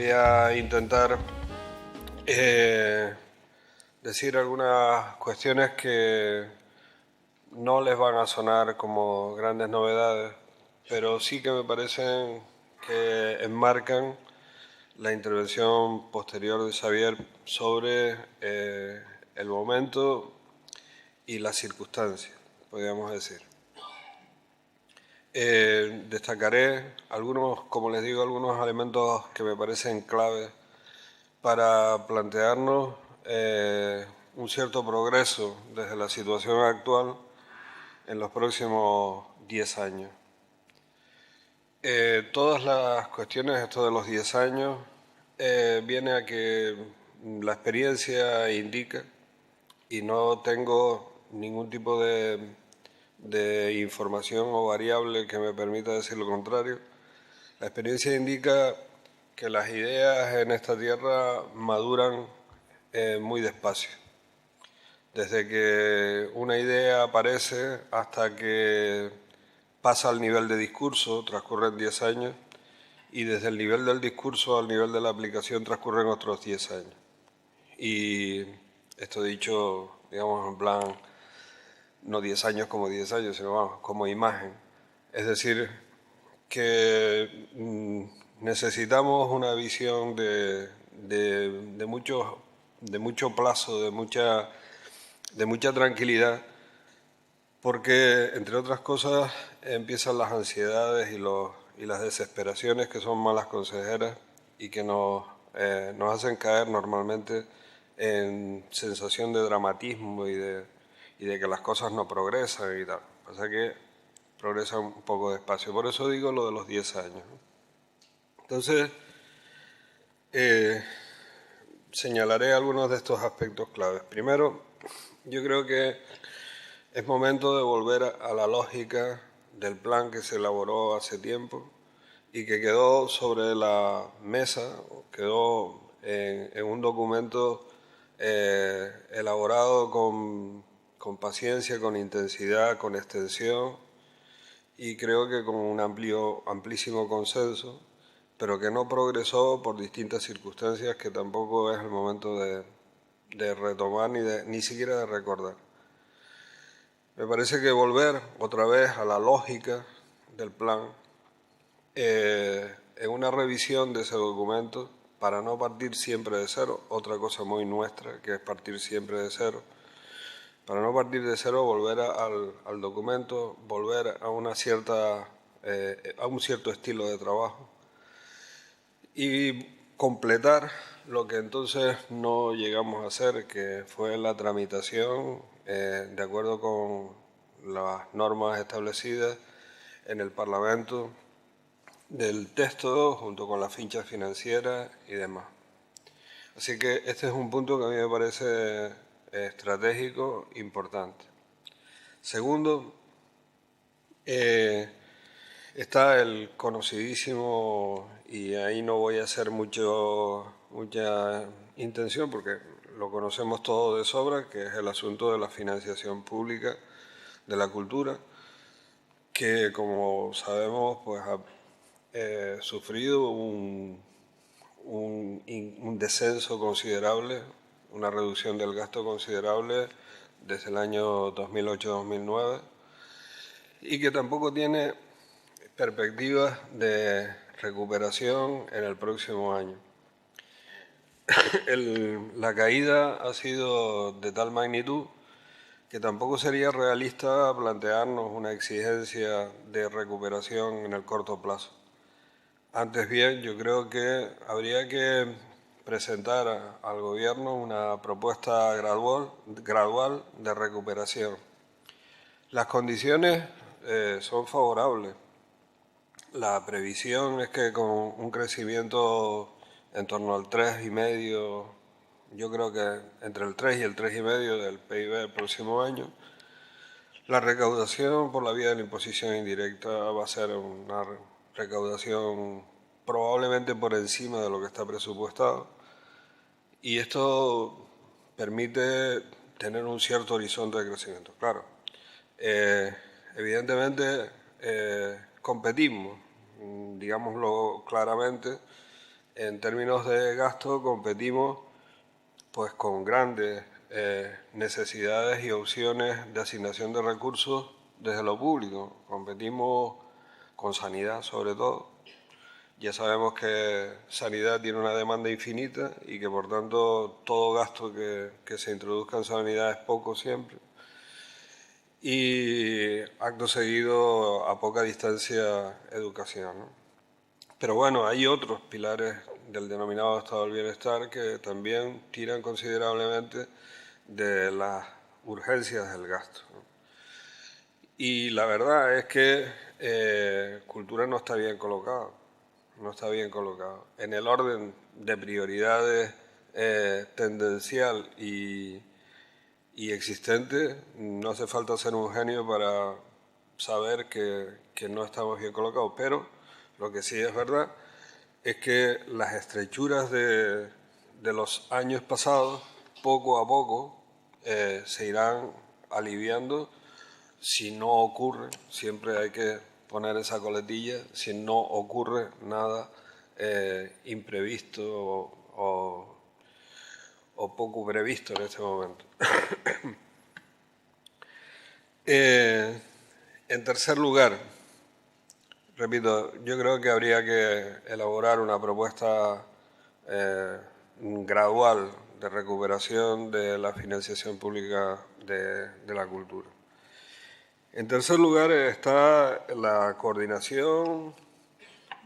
voy a intentar decir algunas cuestiones que no les van a sonar como grandes novedades, pero sí que me parecen que enmarcan la intervención posterior de Xavier sobre el momento y las circunstancias, podríamos decir. Destacaré algunos, como les digo, algunos elementos que me parecen claves para plantearnos un cierto progreso desde la situación actual en los próximos 10 años. Todas las cuestiones, esto de los 10 años, viene a que la experiencia indica, y no tengo ningún tipo de información o variable que me permita decir lo contrario, la experiencia indica que las ideas en esta tierra maduran muy despacio. Desde que una idea aparece hasta que pasa al nivel de discurso transcurren 10 años, y desde el nivel del discurso al nivel de la aplicación transcurren otros 10 años. Y esto dicho, digamos, en plan, no 10 años como 10 años, sino vamos, como imagen. Es decir, que necesitamos una visión de mucho plazo, de mucha tranquilidad, porque, entre otras cosas, empiezan las ansiedades y las desesperaciones, que son malas consejeras y que nos hacen caer normalmente en sensación de dramatismo y de que las cosas no progresan y tal. Pasa que progresan un poco despacio. Por eso digo lo de los 10 años. Entonces, señalaré algunos de estos aspectos claves. Primero, yo creo que es momento de volver a la lógica del plan que se elaboró hace tiempo y que quedó sobre la mesa, quedó en un documento elaborado con paciencia, con intensidad, con extensión, y creo que con un amplísimo consenso, pero que no progresó por distintas circunstancias que tampoco es el momento de retomar ni siquiera de recordar. Me parece que volver otra vez a la lógica del plan, en una revisión de ese documento, para no partir siempre de cero, otra cosa muy nuestra, que es partir siempre de cero, para no partir de cero, volver al documento, volver a un cierto estilo de trabajo y completar lo que entonces no llegamos a hacer, que fue la tramitación de acuerdo con las normas establecidas en el Parlamento del texto, junto con las fichas financieras y demás. Así que este es un punto que a mí me parece estratégico, importante. Segundo, está el conocidísimo, y ahí no voy a hacer mucha intención porque lo conocemos todos de sobra, que es el asunto de la financiación pública de la cultura, que, como sabemos, pues ha sufrido un descenso considerable, una reducción del gasto considerable desde el año 2008-2009, y que tampoco tiene perspectivas de recuperación en el próximo año. La caída ha sido de tal magnitud que tampoco sería realista plantearnos una exigencia de recuperación en el corto plazo. Antes bien, yo creo que habría que presentar al Gobierno una propuesta gradual de recuperación. Las condiciones son favorables. La previsión es que con un crecimiento en torno al 3,5, yo creo que entre el 3 y el 3,5 del PIB el próximo año, la recaudación por la vía de la imposición indirecta va a ser una recaudación probablemente por encima de lo que está presupuestado, y esto permite tener un cierto horizonte de crecimiento. Claro, evidentemente competimos, digámoslo claramente, en términos de gasto competimos pues con grandes necesidades y opciones de asignación de recursos desde lo público. Competimos con sanidad sobre todo. Ya sabemos que sanidad tiene una demanda infinita y que por tanto todo gasto que se introduzca en sanidad es poco siempre. Y acto seguido, a poca distancia, educación, ¿no? Pero bueno, hay otros pilares del denominado estado del bienestar que también tiran considerablemente de las urgencias del gasto, ¿no? Y la verdad es que cultura no está bien colocado, no está bien colocado. En el orden de prioridades tendencial y existente, no hace falta ser un genio para saber que no estamos bien colocados, pero lo que sí es verdad es que las estrechuras de los años pasados, poco a poco, se irán aliviando si no ocurre, siempre hay que poner esa coletilla, si no ocurre nada imprevisto o poco previsto en este momento. En tercer lugar, repito, yo creo que habría que elaborar una propuesta gradual de recuperación de la financiación pública de la cultura. En tercer lugar está la coordinación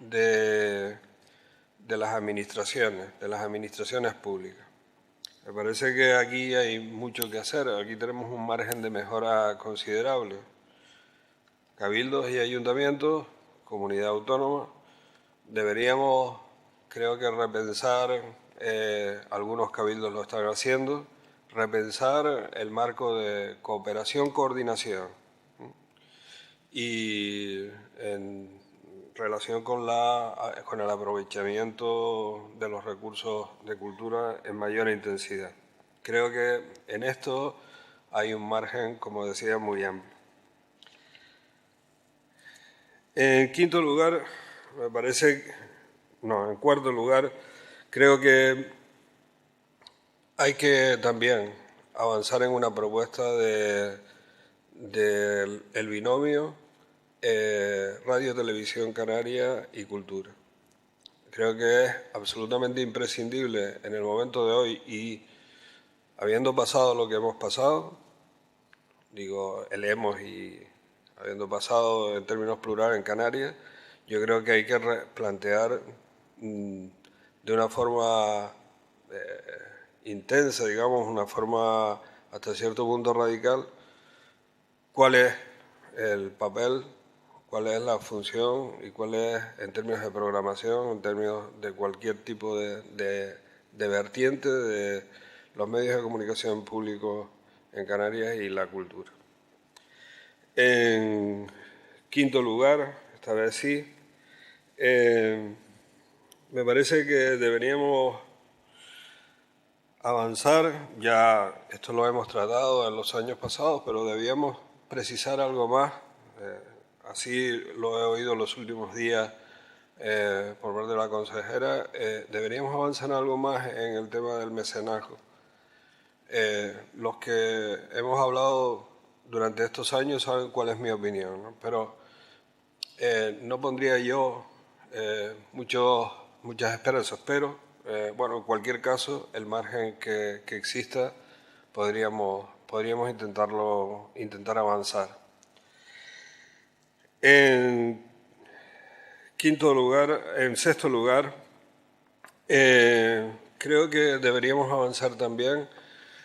de las administraciones públicas. Me parece que aquí hay mucho que hacer, aquí tenemos un margen de mejora considerable. Cabildos y ayuntamientos, comunidad autónoma, deberíamos, creo que repensar, algunos cabildos lo están haciendo, repensar el marco de cooperación-coordinación y en relación con el aprovechamiento de los recursos de cultura en mayor intensidad. Creo que en esto hay un margen, como decía, muy amplio. En quinto lugar, en cuarto lugar, creo que hay que también avanzar en una propuesta del binomio radio, televisión canaria y cultura. Creo que es absolutamente imprescindible en el momento de hoy y habiendo pasado lo que hemos pasado, digo el hemos y habiendo pasado en términos plurales en Canarias, yo creo que hay que plantear de una forma intensa, digamos, una forma hasta cierto punto radical, cuál es el papel, cuál es la función y cuál es, en términos de programación, en términos de cualquier tipo de vertiente de los medios de comunicación públicos en Canarias y la cultura. En quinto lugar, esta vez sí, me parece que deberíamos avanzar, ya esto lo hemos tratado en los años pasados, pero debíamos precisar algo más, así lo he oído los últimos días por parte de la consejera, deberíamos avanzar algo más en el tema del mecenazgo. Los que hemos hablado durante estos años saben cuál es mi opinión, ¿no? Pero no pondría yo muchas esperanzas, pero bueno, en cualquier caso, el margen que exista, podríamos intentar avanzar. En sexto lugar, creo que deberíamos avanzar también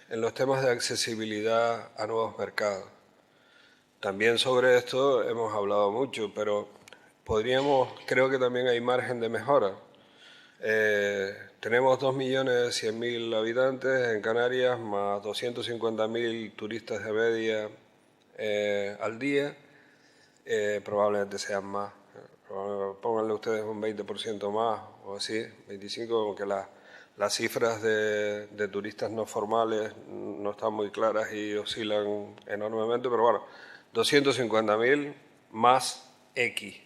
en los temas de accesibilidad a nuevos mercados. También sobre esto hemos hablado mucho, pero creo que también hay margen de mejora. Tenemos 2.100.000 habitantes en Canarias, más 250.000 turistas de media al día. Probablemente sean más. Pónganle ustedes un 20% más o así, 25%, aunque las cifras de turistas no formales no están muy claras y oscilan enormemente, pero bueno, 250.000 más X.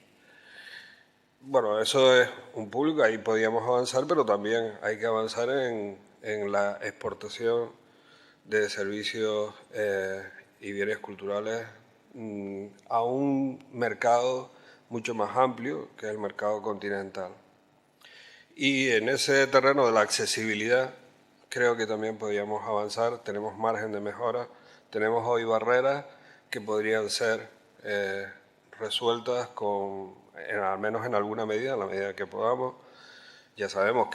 Bueno, eso es un público, ahí podíamos avanzar, pero también hay que avanzar en la exportación de servicios y bienes culturales a un mercado mucho más amplio, que es el mercado continental. Y en ese terreno de la accesibilidad creo que también podríamos avanzar, tenemos margen de mejora, tenemos hoy barreras que podrían ser resueltas al menos en alguna medida, en la medida que podamos. Ya sabemos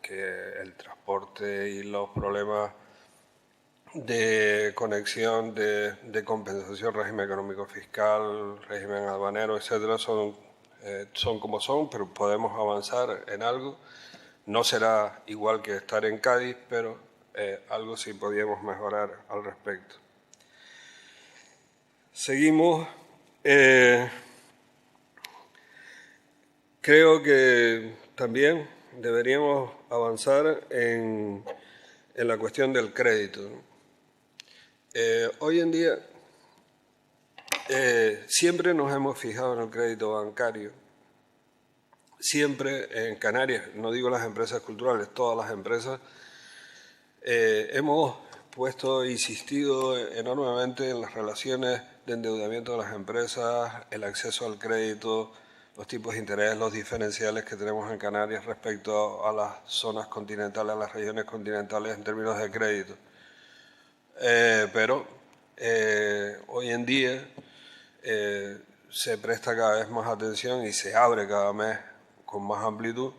que el transporte y los problemas de conexión, de compensación, régimen económico fiscal, régimen aduanero, etcétera, son como son, pero podemos avanzar en algo. No será igual que estar en Cádiz, pero algo sí podríamos mejorar al respecto. Seguimos. Creo que también deberíamos avanzar en la cuestión del crédito. Hoy en día siempre nos hemos fijado en el crédito bancario. Siempre en Canarias, no digo las empresas culturales, todas las empresas, hemos insistido enormemente en las relaciones de endeudamiento de las empresas, el acceso al crédito, los tipos de interés, los diferenciales que tenemos en Canarias respecto a las zonas continentales, a las regiones continentales en términos de crédito. Pero hoy en día se presta cada vez más atención y se abre cada mes con más amplitud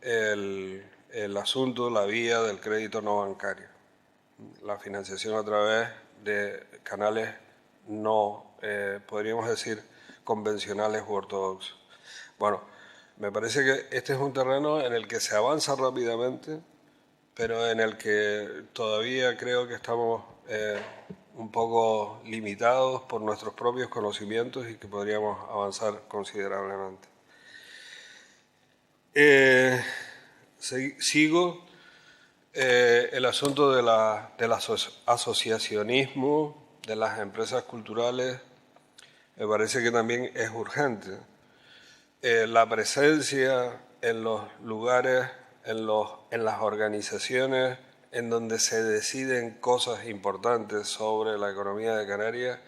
el asunto, la vía del crédito no bancario. La financiación a través de canales no, podríamos decir, convencionales u ortodoxos. Bueno, me parece que este es un terreno en el que se avanza rápidamente, pero en el que todavía creo que estamos un poco limitados por nuestros propios conocimientos y que podríamos avanzar considerablemente. Sigo el asunto del asociacionismo de las empresas culturales. Me parece que también es urgente. La presencia en los lugares, en las organizaciones en donde se deciden cosas importantes sobre la economía de Canarias,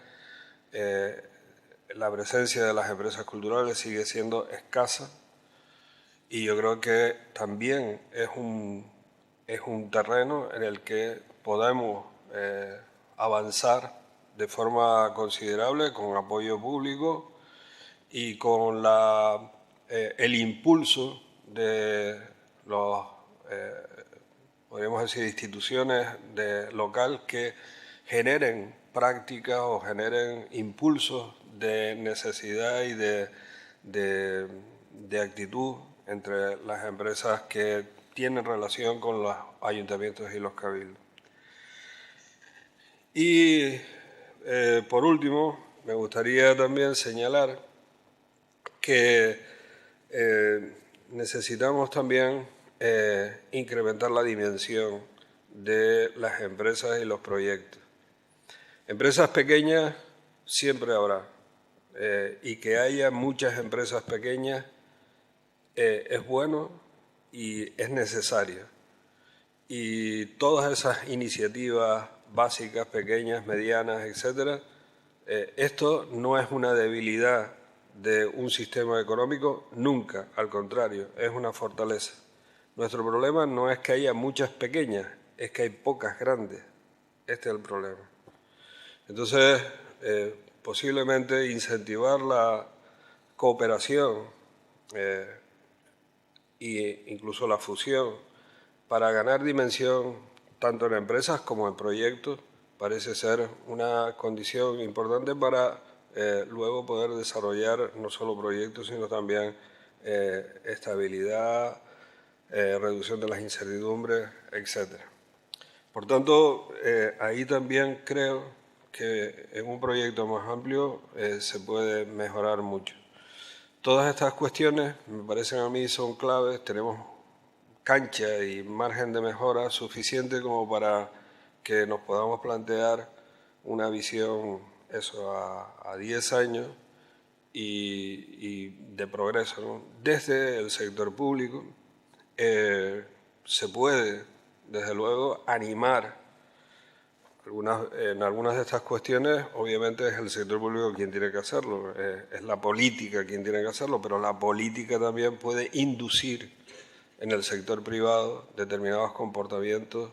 la presencia de las empresas culturales sigue siendo escasa y yo creo que también es un terreno en el que podemos avanzar de forma considerable con apoyo público y con el impulso de los, podríamos decir, instituciones local que generen prácticas o generen impulsos de necesidad y de actitud entre las empresas que tienen relación con los ayuntamientos y los cabildos. Y por último, me gustaría también señalar que necesitamos también incrementar la dimensión de las empresas y los proyectos. Empresas pequeñas siempre habrá, y que haya muchas empresas pequeñas es bueno y es necesario. Y todas esas iniciativas básicas, pequeñas, medianas, etcétera, esto no es una debilidad de un sistema económico, nunca, al contrario, es una fortaleza. Nuestro problema no es que haya muchas pequeñas, es que hay pocas grandes. Este es el problema. Entonces, posiblemente incentivar la cooperación e incluso la fusión para ganar dimensión tanto en empresas como en proyectos parece ser una condición importante para luego poder desarrollar no solo proyectos, sino también estabilidad, reducción de las incertidumbres, etc. Por tanto, ahí también creo que en un proyecto más amplio se puede mejorar mucho. Todas estas cuestiones, me parecen a mí, son claves. Tenemos cancha y margen de mejora suficiente como para que nos podamos plantear una visión a 10 años y de progreso, ¿no? Desde el sector público se puede, desde luego, animar en algunas de estas cuestiones. Obviamente es el sector público quien tiene que hacerlo, es la política quien tiene que hacerlo, pero la política también puede inducir en el sector privado determinados comportamientos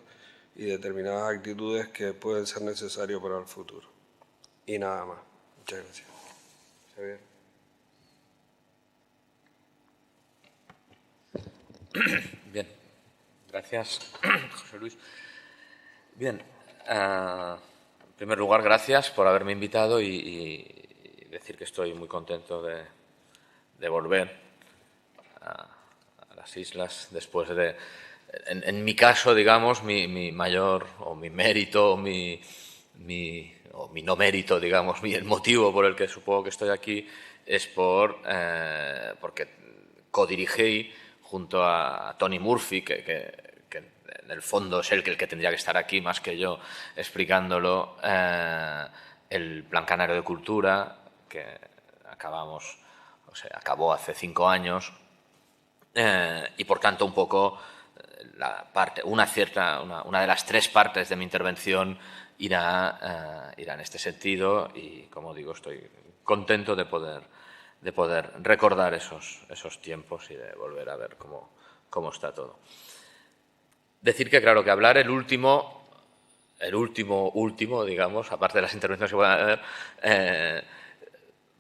y determinadas actitudes que pueden ser necesarios para el futuro. Y nada más. Muchas gracias. Xavier. Bien, gracias, José Luis. Bien, en primer lugar, gracias por haberme invitado y decir que estoy muy contento de volver a las islas después de, en mi caso, digamos, mi mayor, o mi mérito, o mi no mérito, digamos, el motivo por el que supongo que estoy aquí es porque codirigí junto a Tony Murphy, que en el fondo es el que tendría que estar aquí más que yo explicándolo, el Plan Canario de Cultura, que acabó hace 5 años, y por tanto un poco una de las 3 partes de mi intervención irá en este sentido, y como digo, estoy contento de poder recordar esos tiempos y de volver a ver cómo está todo. Decir que, claro, que hablar el último, digamos, aparte de las intervenciones que puedan haber,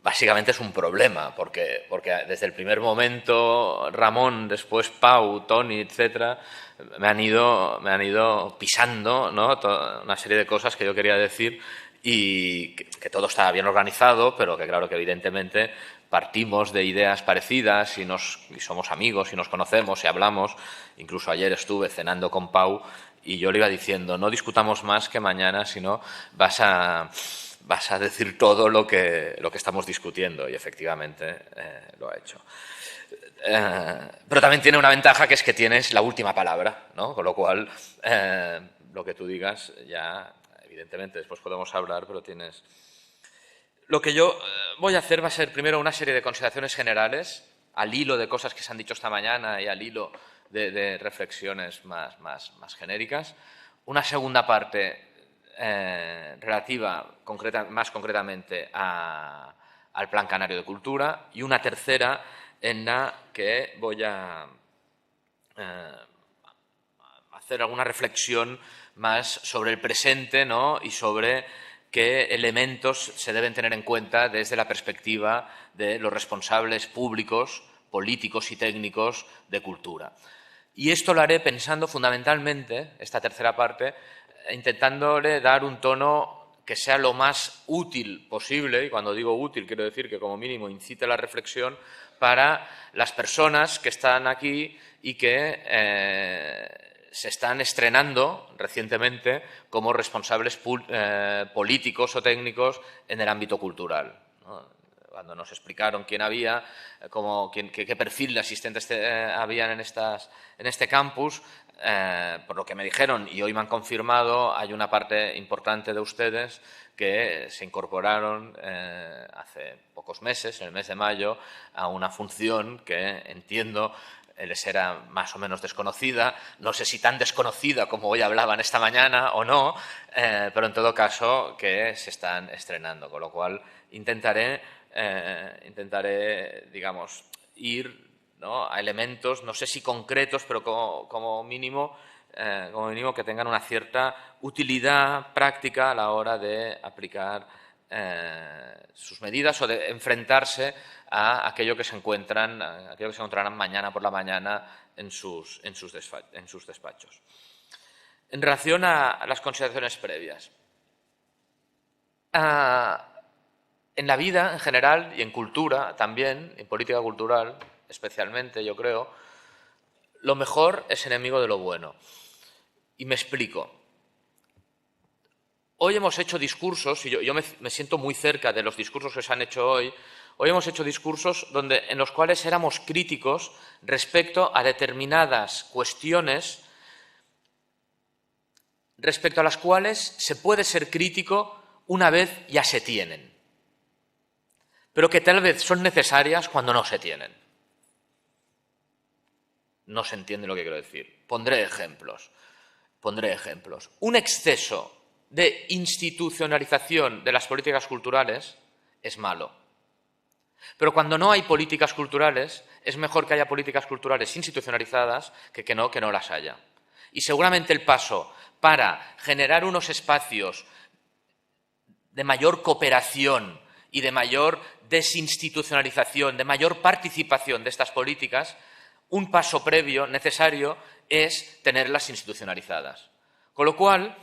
básicamente es un problema, porque desde el primer momento Ramón, después Pau, Tony, etcétera, me han ido pisando, ¿no?, una serie de cosas que yo quería decir, y que todo estaba bien organizado, pero que, claro, que evidentemente partimos de ideas parecidas y somos amigos y nos conocemos y hablamos. Incluso ayer estuve cenando con Pau y yo le iba diciendo: no discutamos más, que mañana, si no, vas a decir todo lo que estamos discutiendo, y efectivamente lo ha hecho. Pero también tiene una ventaja, que es que tienes la última palabra, ¿no? Con lo cual, lo que tú digas ya, evidentemente, después podemos hablar, pero tienes... Lo que yo voy a hacer va a ser primero una serie de consideraciones generales, al hilo de cosas que se han dicho esta mañana y al hilo de reflexiones más genéricas. Una segunda parte relativa más concretamente al Plan Canario de Cultura, y una tercera en la que voy a hacer alguna reflexión más sobre el presente, ¿no?, y sobre qué elementos se deben tener en cuenta desde la perspectiva de los responsables públicos, políticos y técnicos de cultura. Y esto lo haré pensando fundamentalmente, esta tercera parte, intentándole dar un tono que sea lo más útil posible, y cuando digo útil quiero decir que como mínimo incite la reflexión para las personas que están aquí y que se están estrenando recientemente como responsables políticos o técnicos en el ámbito cultural, ¿no? Cuando nos explicaron quién había, qué perfil de asistentes habían en este campus, por lo que me dijeron y hoy me han confirmado, hay una parte importante de ustedes que se incorporaron hace pocos meses, en el mes de mayo, a una función que entiendo les era más o menos desconocida, no sé si tan desconocida como hoy hablaban esta mañana o no, pero en todo caso que se están estrenando, con lo cual intentaré, digamos, ir, ¿no?, a elementos, no sé si concretos, pero como mínimo que tengan una cierta utilidad práctica a la hora de aplicar sus medidas o de enfrentarse a aquello que se encontrarán mañana por la mañana en sus despachos. En relación a las consideraciones previas, en la vida en general y en cultura también, en política cultural especialmente, yo creo, lo mejor es enemigo de lo bueno. Y me explico. Hoy hemos hecho discursos, y yo me siento muy cerca de los discursos que se han hecho hoy. Hoy hemos hecho discursos en los cuales éramos críticos respecto a determinadas cuestiones respecto a las cuales se puede ser crítico una vez ya se tienen. pero que tal vez son necesarias cuando no se tienen. No se entiende lo que quiero decir. Pondré ejemplos. Un exceso de institucionalización de las políticas culturales es malo. Pero cuando no hay políticas culturales, es mejor que haya políticas culturales institucionalizadas que no las haya. Y seguramente el paso para generar unos espacios de mayor cooperación y de mayor desinstitucionalización, de mayor participación de estas políticas, un paso previo necesario es tenerlas institucionalizadas. Con lo cual,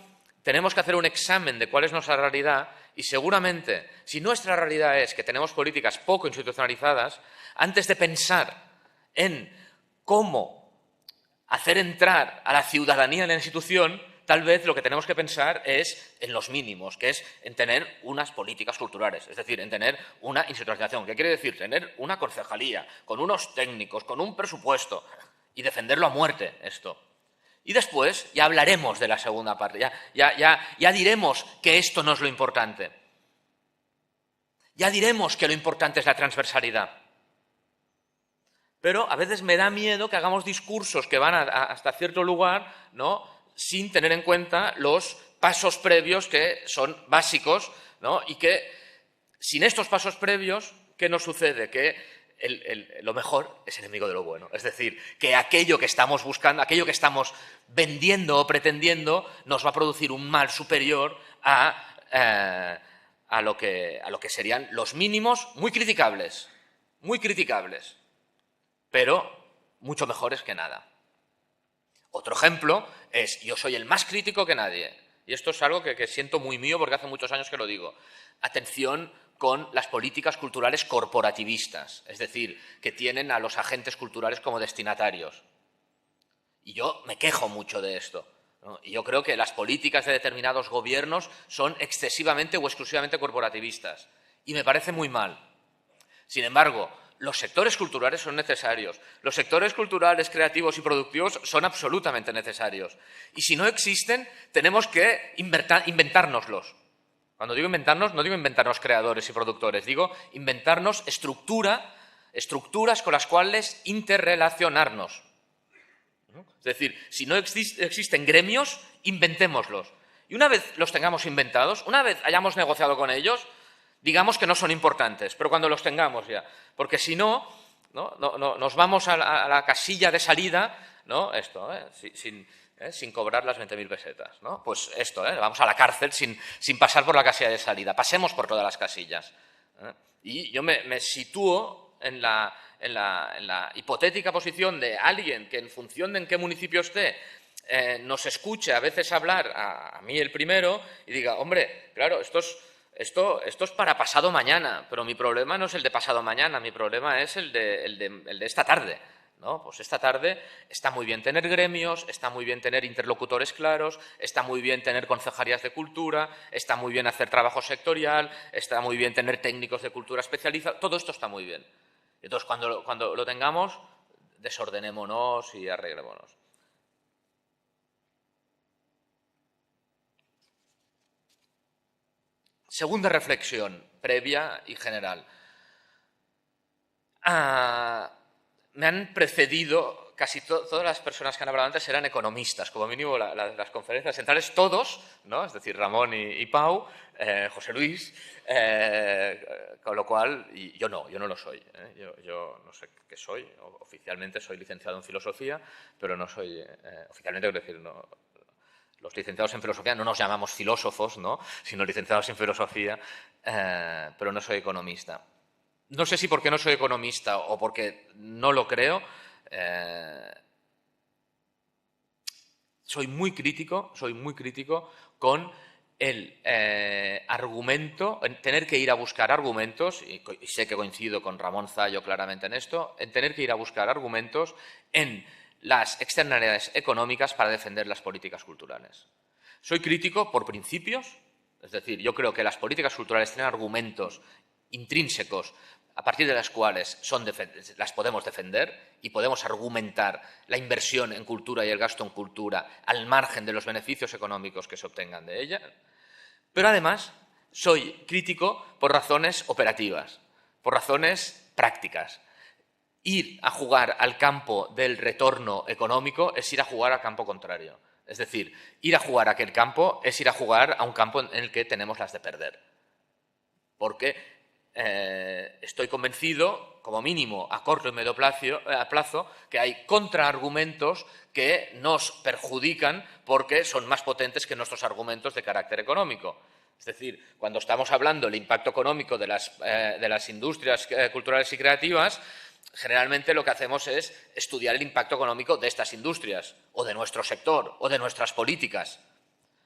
tenemos que hacer un examen de cuál es nuestra realidad y seguramente, si nuestra realidad es que tenemos políticas poco institucionalizadas, antes de pensar en cómo hacer entrar a la ciudadanía en la institución, tal vez lo que tenemos que pensar es en los mínimos, que es en tener unas políticas culturales, es decir, en tener una institucionalización. ¿Qué quiere decir? Tener una concejalía, con unos técnicos, con un presupuesto y defenderlo a muerte esto. Y después ya hablaremos de la segunda parte, ya diremos que esto no es lo importante. Ya diremos que lo importante es la transversalidad. Pero a veces me da miedo que hagamos discursos que van hasta cierto lugar, ¿no?, sin tener en cuenta los pasos previos que son básicos, ¿no?, y que sin estos pasos previos, ¿qué nos sucede? Que lo mejor es enemigo de lo bueno. Es decir, que aquello que estamos buscando, aquello que estamos vendiendo o pretendiendo, nos va a producir un mal superior a lo que serían los mínimos muy criticables, pero mucho mejores que nada. Otro ejemplo es, yo soy el más crítico que nadie, y esto es algo que siento muy mío porque hace muchos años que lo digo. Atención con las políticas culturales corporativistas, es decir, que tienen a los agentes culturales como destinatarios. Y yo me quejo mucho de esto, ¿no? Y yo creo que las políticas de determinados gobiernos son excesivamente o exclusivamente corporativistas, y me parece muy mal. Sin embargo, los sectores culturales son necesarios. Los sectores culturales, creativos y productivos son absolutamente necesarios. Y si no existen, tenemos que inventárnoslos. Cuando digo inventarnos, no digo inventarnos creadores y productores, digo inventarnos estructuras con las cuales interrelacionarnos. Es decir, si no existen gremios, inventémoslos. Y una vez los tengamos inventados, una vez hayamos negociado con ellos, digamos que no son importantes, pero cuando los tengamos ya. Porque si no, nos vamos a la casilla de salida, ¿no?, sin cobrar las 20.000 pesetas, ¿no? Pues esto, vamos a la cárcel sin pasar por la casilla de salida. Pasemos por todas las casillas. Y yo me sitúo en la hipotética posición de alguien que, en función de en qué municipio esté, nos escuche a veces hablar, a mí el primero, y diga, hombre, claro, esto es para pasado mañana, pero mi problema no es el de pasado mañana, mi problema es el de esta tarde, ¿no? Pues esta tarde está muy bien tener gremios, está muy bien tener interlocutores claros, está muy bien tener concejalías de cultura, está muy bien hacer trabajo sectorial, está muy bien tener técnicos de cultura especializados, todo esto está muy bien. Entonces, cuando lo tengamos, desordenémonos y arreglémonos. Segunda reflexión, previa y general. Me han precedido, casi todas las personas que han hablado antes eran economistas, como mínimo las conferencias centrales, todos, ¿no?, es decir, Ramón y Pau, José Luis, con lo cual, y yo no lo soy, yo no sé qué soy, oficialmente soy licenciado en filosofía, pero no soy, oficialmente quiero decir, no. Los licenciados en filosofía no nos llamamos filósofos, ¿no?, sino licenciados en filosofía, pero no soy economista. No sé si porque no soy economista o porque no lo creo, soy muy crítico con el argumento, en tener que ir a buscar argumentos, y sé que coincido con Ramón Zallo claramente en esto, en tener que ir a buscar argumentos en las externalidades económicas para defender las políticas culturales. Soy crítico por principios, es decir, yo creo que las políticas culturales tienen argumentos intrínsecos a partir de las cuales las podemos defender y podemos argumentar la inversión en cultura y el gasto en cultura al margen de los beneficios económicos que se obtengan de ella. Pero además soy crítico por razones operativas, por razones prácticas. Ir a jugar al campo del retorno económico es ir a jugar al campo contrario. Es decir, ir a jugar a aquel campo es ir a jugar a un campo en el que tenemos las de perder. Porque estoy convencido, como mínimo a corto y medio plazo, que hay contraargumentos que nos perjudican porque son más potentes que nuestros argumentos de carácter económico. Es decir, cuando estamos hablando del impacto económico de las industrias culturales y creativas, generalmente lo que hacemos es estudiar el impacto económico de estas industrias, o de nuestro sector, o de nuestras políticas.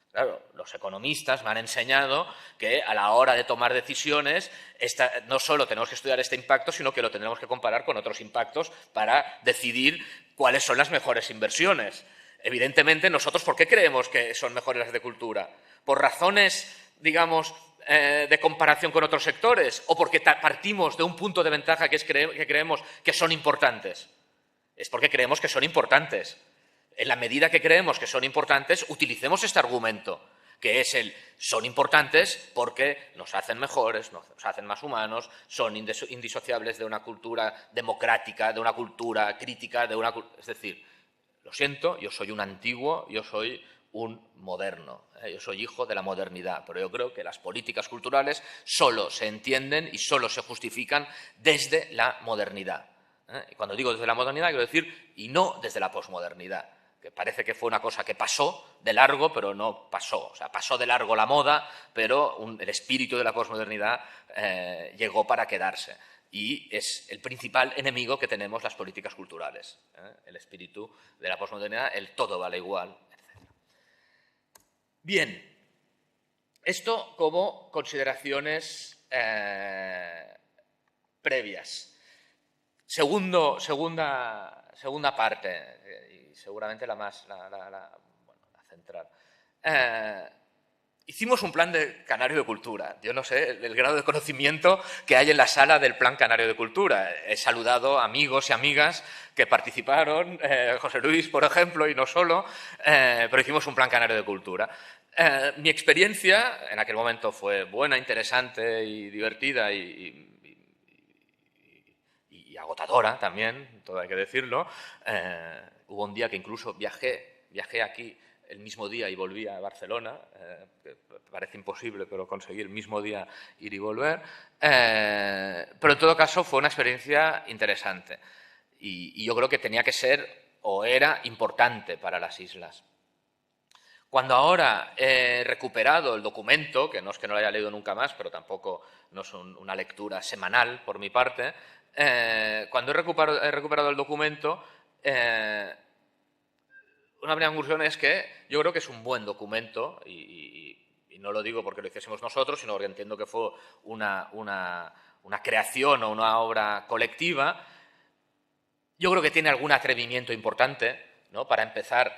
Claro, los economistas me han enseñado que a la hora de tomar decisiones no solo tenemos que estudiar este impacto, sino que lo tendremos que comparar con otros impactos para decidir cuáles son las mejores inversiones. Evidentemente, nosotros, ¿por qué creemos que son mejores las de cultura? ¿Por razones, digamos, de comparación con otros sectores? ¿O porque partimos de un punto de ventaja que creemos que son importantes? Es porque creemos que son importantes. En la medida que creemos que son importantes, utilicemos este argumento, que es son importantes porque nos hacen mejores, nos hacen más humanos, son indisociables de una cultura democrática, de una cultura crítica, es decir, lo siento, yo soy un antiguo, yo soy un moderno, yo soy hijo de la modernidad, pero yo creo que las políticas culturales solo se entienden y solo se justifican desde la modernidad. Y cuando digo desde la modernidad, quiero decir, y no desde la posmodernidad, que parece que fue una cosa que pasó de largo, pero no pasó. O sea, pasó de largo la moda, pero el espíritu de la posmodernidad llegó para quedarse. Y es el principal enemigo que tenemos las políticas culturales. El espíritu de la posmodernidad, el todo vale igual, etc. Bien, esto como consideraciones previas. Segunda parte, y seguramente la central. Hicimos un plan de Canario de Cultura. Yo no sé el grado de conocimiento que hay en la sala del plan Canario de Cultura. He saludado a amigos y amigas que participaron, José Luis, por ejemplo, y no solo, pero hicimos un plan Canario de Cultura. Mi experiencia en aquel momento fue buena, interesante y divertida y agotadora también, todo hay que decirlo. Hubo un día que incluso viajé aquí el mismo día y volví a Barcelona, que parece imposible, pero conseguí el mismo día ir y volver. Pero en todo caso fue una experiencia interesante y yo creo que tenía que ser o era importante para las islas. Cuando ahora he recuperado el documento, que no es que no lo haya leído nunca más, pero tampoco no es una lectura semanal por mi parte, cuando he recuperado el documento, una primera conclusión es que yo creo que es un buen documento y no lo digo porque lo hiciésemos nosotros, sino porque entiendo que fue una creación o una obra colectiva. Yo creo que tiene algún atrevimiento importante, ¿no? Para empezar,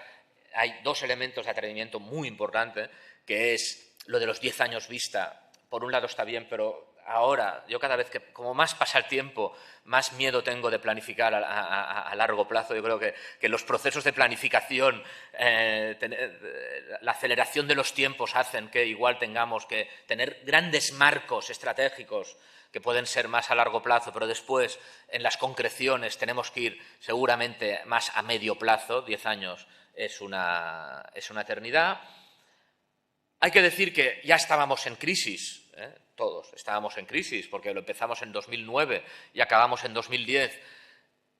hay dos elementos de atrevimiento muy importantes, que es lo de los 10 años vista. Por un lado está bien, pero ahora, yo cada vez que, como más pasa el tiempo, más miedo tengo de planificar a largo plazo. Yo creo que los procesos de planificación, la aceleración de los tiempos hacen que igual tengamos que tener grandes marcos estratégicos que pueden ser más a largo plazo, pero después en las concreciones tenemos que ir seguramente más a medio plazo. 10 años es una eternidad. Hay que decir que ya estábamos en crisis, todos estábamos en crisis, porque lo empezamos en 2009 y acabamos en 2010.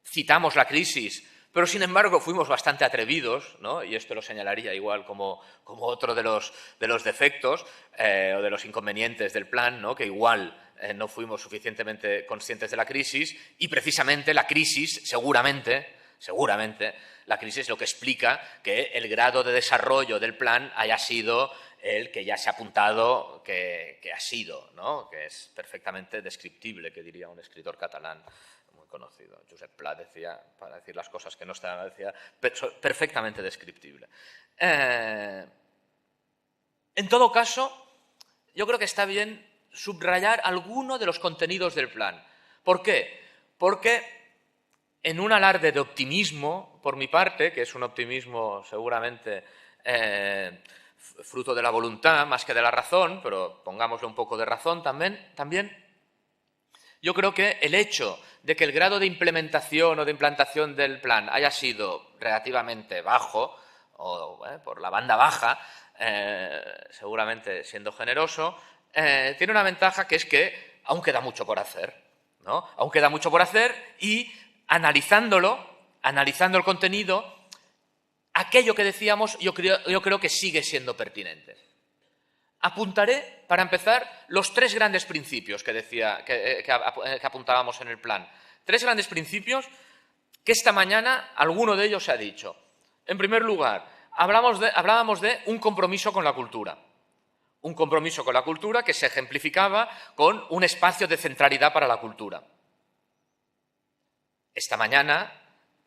Citamos la crisis, pero sin embargo fuimos bastante atrevidos, ¿no? Y esto lo señalaría igual como otro de los defectos o de los inconvenientes del plan, ¿no? Que igual no fuimos suficientemente conscientes de la crisis y precisamente la crisis, seguramente, la crisis es lo que explica que el grado de desarrollo del plan haya sido el que ya se ha apuntado que ha sido, ¿no? Que es perfectamente descriptible, que diría un escritor catalán muy conocido. Josep Pla decía, para decir las cosas que no estaban, decía, perfectamente descriptible. En todo caso, yo creo que está bien subrayar alguno de los contenidos del plan. ¿Por qué? Porque en un alarde de optimismo, por mi parte, que es un optimismo seguramente fruto de la voluntad más que de la razón, pero pongámosle un poco de razón también, yo creo que el hecho de que el grado de implementación o de implantación del plan haya sido relativamente bajo, o por la banda baja, seguramente siendo generoso, tiene una ventaja, que es que aún queda mucho por hacer, ¿no? Aún queda mucho por hacer y analizando el contenido, aquello que decíamos yo creo que sigue siendo pertinente. Apuntaré, para empezar, los 3 grandes principios que apuntábamos en el plan. 3 grandes principios que esta mañana alguno de ellos se ha dicho. En primer lugar, hablábamos de un compromiso con la cultura. Un compromiso con la cultura que se ejemplificaba con un espacio de centralidad para la cultura. Esta mañana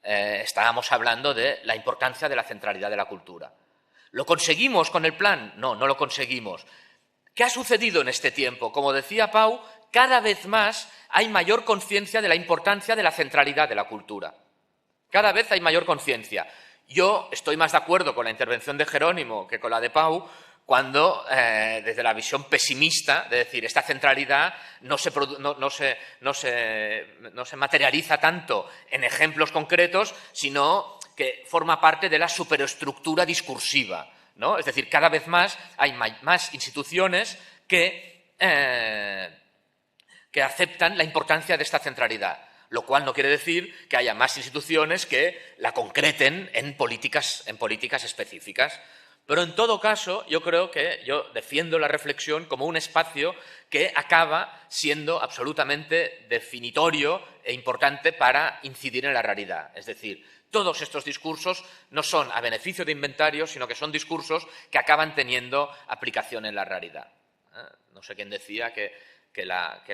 estábamos hablando de la importancia de la centralidad de la cultura. ¿Lo conseguimos con el plan? No, no lo conseguimos. ¿Qué ha sucedido en este tiempo? Como decía Pau, cada vez más hay mayor conciencia de la importancia de la centralidad de la cultura. Cada vez hay mayor conciencia. Yo estoy más de acuerdo con la intervención de Jerónimo que con la de Pau, cuando, desde la visión pesimista, de decir, esta centralidad no se materializa tanto en ejemplos concretos, sino que forma parte de la superestructura discursiva, ¿no? Es decir, cada vez más hay más instituciones que aceptan la importancia de esta centralidad, lo cual no quiere decir que haya más instituciones que la concreten en políticas específicas. Pero en todo caso, yo creo que yo defiendo la reflexión como un espacio que acaba siendo absolutamente definitorio e importante para incidir en la realidad. Es decir, todos estos discursos no son a beneficio de inventarios, sino que son discursos que acaban teniendo aplicación en la realidad. No sé quién decía que las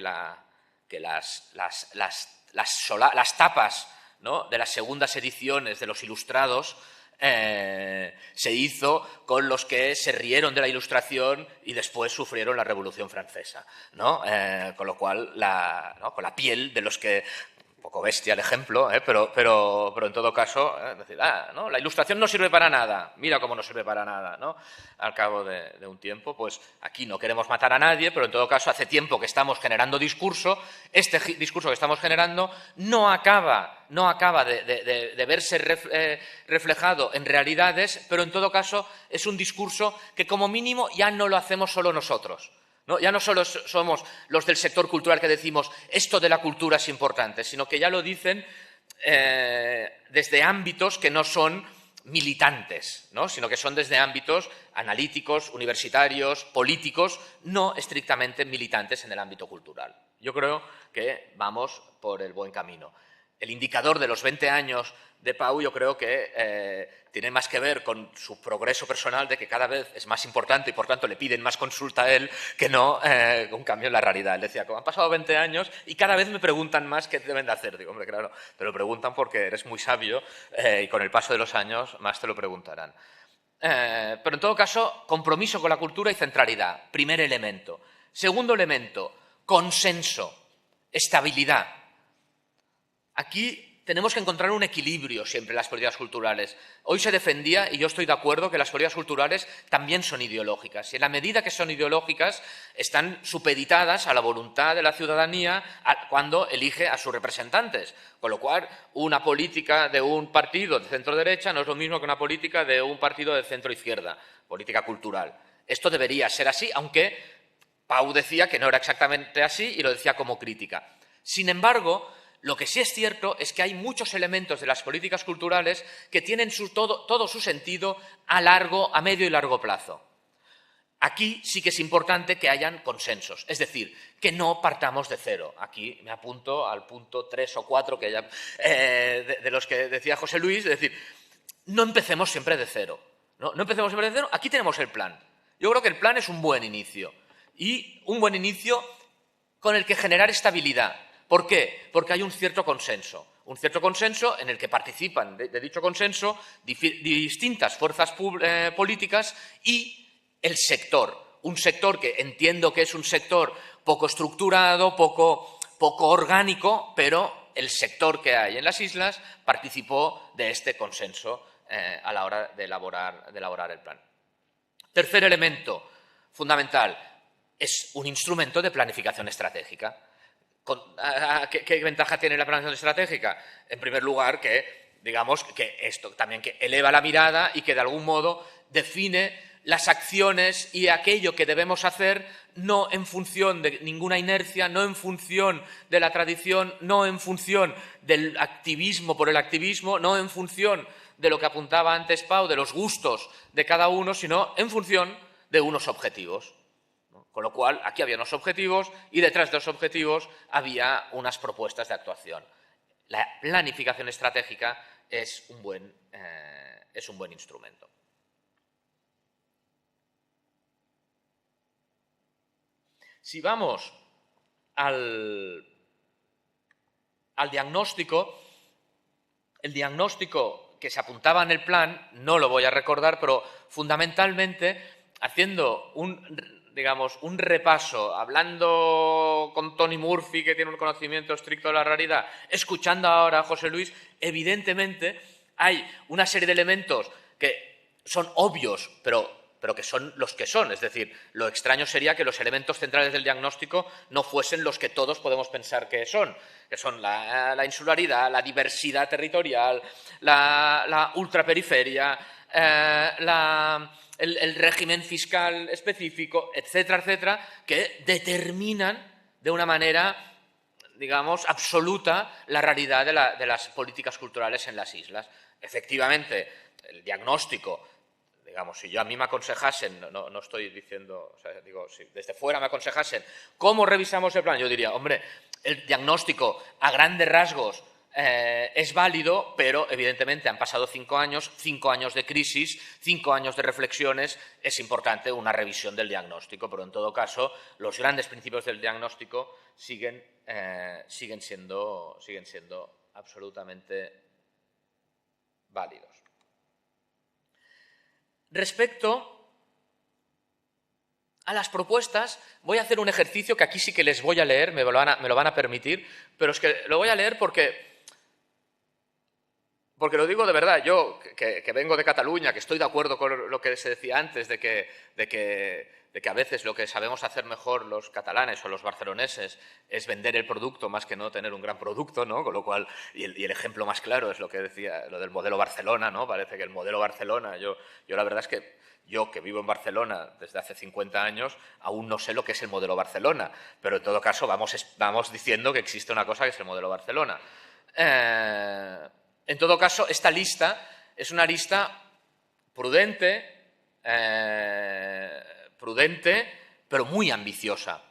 tapas, ¿no?, de las segundas ediciones de los Ilustrados se hizo con los que se rieron de la Ilustración y después sufrieron la Revolución Francesa, ¿no? Con lo cual, con la piel de los que... Un poco bestia el ejemplo, pero en todo caso, decir, ¿no?, la Ilustración no sirve para nada. Mira cómo no sirve para nada, ¿no? Al cabo de un tiempo, pues aquí no queremos matar a nadie, pero en todo caso hace tiempo que estamos generando discurso. Este discurso que estamos generando no acaba de verse reflejado en realidades, pero en todo caso es un discurso que como mínimo ya no lo hacemos solo nosotros, ¿no? Ya no solo somos los del sector cultural que decimos esto de la cultura es importante, sino que ya lo dicen desde ámbitos que no son militantes, ¿no?, sino que son desde ámbitos analíticos, universitarios, políticos, no estrictamente militantes en el ámbito cultural. Yo creo que vamos por el buen camino. El indicador de los 20 años de Pau yo creo que tiene más que ver con su progreso personal, de que cada vez es más importante y por tanto le piden más consulta a él que no un cambio en la realidad. Él decía, como han pasado 20 años y cada vez me preguntan más qué deben de hacer. Digo, hombre, claro, te lo preguntan porque eres muy sabio y con el paso de los años más te lo preguntarán. Pero en todo caso, compromiso con la cultura y centralidad, primer elemento. Segundo elemento, consenso, estabilidad. Aquí tenemos que encontrar un equilibrio siempre en las políticas culturales. Hoy se defendía, y yo estoy de acuerdo, que las políticas culturales también son ideológicas. Y en la medida que son ideológicas, están supeditadas a la voluntad de la ciudadanía cuando elige a sus representantes. Con lo cual, una política de un partido de centro-derecha no es lo mismo que una política de un partido de centro-izquierda, política cultural. Esto debería ser así, aunque Pau decía que no era exactamente así y lo decía como crítica. Sin embargo, lo que sí es cierto es que hay muchos elementos de las políticas culturales que tienen todo su sentido a medio y largo plazo. Aquí sí que es importante que hayan consensos, es decir, que no partamos de cero. Aquí me apunto al punto 3 o 4 de los que decía José Luis, es decir, no empecemos siempre de cero. No empecemos siempre de cero, aquí tenemos el plan. Yo creo que el plan es un buen inicio y un buen inicio con el que generar estabilidad. ¿Por qué? Porque hay un cierto consenso en el que participan de dicho consenso distintas fuerzas políticas y el sector. Un sector que entiendo que es un sector poco estructurado, poco orgánico, pero el sector que hay en las islas participó de este consenso a la hora de elaborar el plan. Tercer elemento fundamental, es un instrumento de planificación estratégica. ¿Qué ventaja tiene la planificación estratégica? En primer lugar, que, digamos, que esto también que eleva la mirada y que de algún modo define las acciones y aquello que debemos hacer no en función de ninguna inercia, no en función de la tradición, no en función del activismo por el activismo, no en función de lo que apuntaba antes Pau, de los gustos de cada uno, sino en función de unos objetivos. Con lo cual, aquí había unos objetivos y detrás de los objetivos había unas propuestas de actuación. La planificación estratégica es un buen instrumento. Si vamos al diagnóstico, el diagnóstico que se apuntaba en el plan, no lo voy a recordar, pero fundamentalmente haciendo un repaso, hablando con Tony Murphy, que tiene un conocimiento estricto de la realidad, escuchando ahora a José Luis, evidentemente hay una serie de elementos que son obvios, pero que son los que son. Es decir, lo extraño sería que los elementos centrales del diagnóstico no fuesen los que todos podemos pensar que son la insularidad, la diversidad territorial, la ultraperiferia, el régimen fiscal específico, etcétera, etcétera, que determinan de una manera, digamos, absoluta la realidad de las políticas culturales en las islas. Efectivamente, el diagnóstico, digamos, si a mí me aconsejasen, no estoy diciendo, o sea, digo, si desde fuera me aconsejasen cómo revisamos el plan, yo diría, hombre, el diagnóstico a grandes rasgos es válido, pero evidentemente han pasado 5 años de crisis, 5 años de reflexiones, es importante una revisión del diagnóstico, pero en todo caso los grandes principios del diagnóstico siguen siendo absolutamente válidos. Respecto a las propuestas, voy a hacer un ejercicio que aquí sí que les voy a leer, me lo van a permitir, pero es que lo voy a leer porque lo digo de verdad. Yo, que vengo de Cataluña, que estoy de acuerdo con lo que se decía antes, de que a veces lo que sabemos hacer mejor los catalanes o los barceloneses es vender el producto más que no tener un gran producto, ¿no? Con lo cual, y el ejemplo más claro es lo que decía, lo del modelo Barcelona, ¿no? Parece que el modelo Barcelona, yo la verdad es que yo, que vivo en Barcelona desde hace 50 años, aún no sé lo que es el modelo Barcelona, pero en todo caso vamos diciendo que existe una cosa que es el modelo Barcelona. En todo caso, esta lista es una lista prudente, pero muy ambiciosa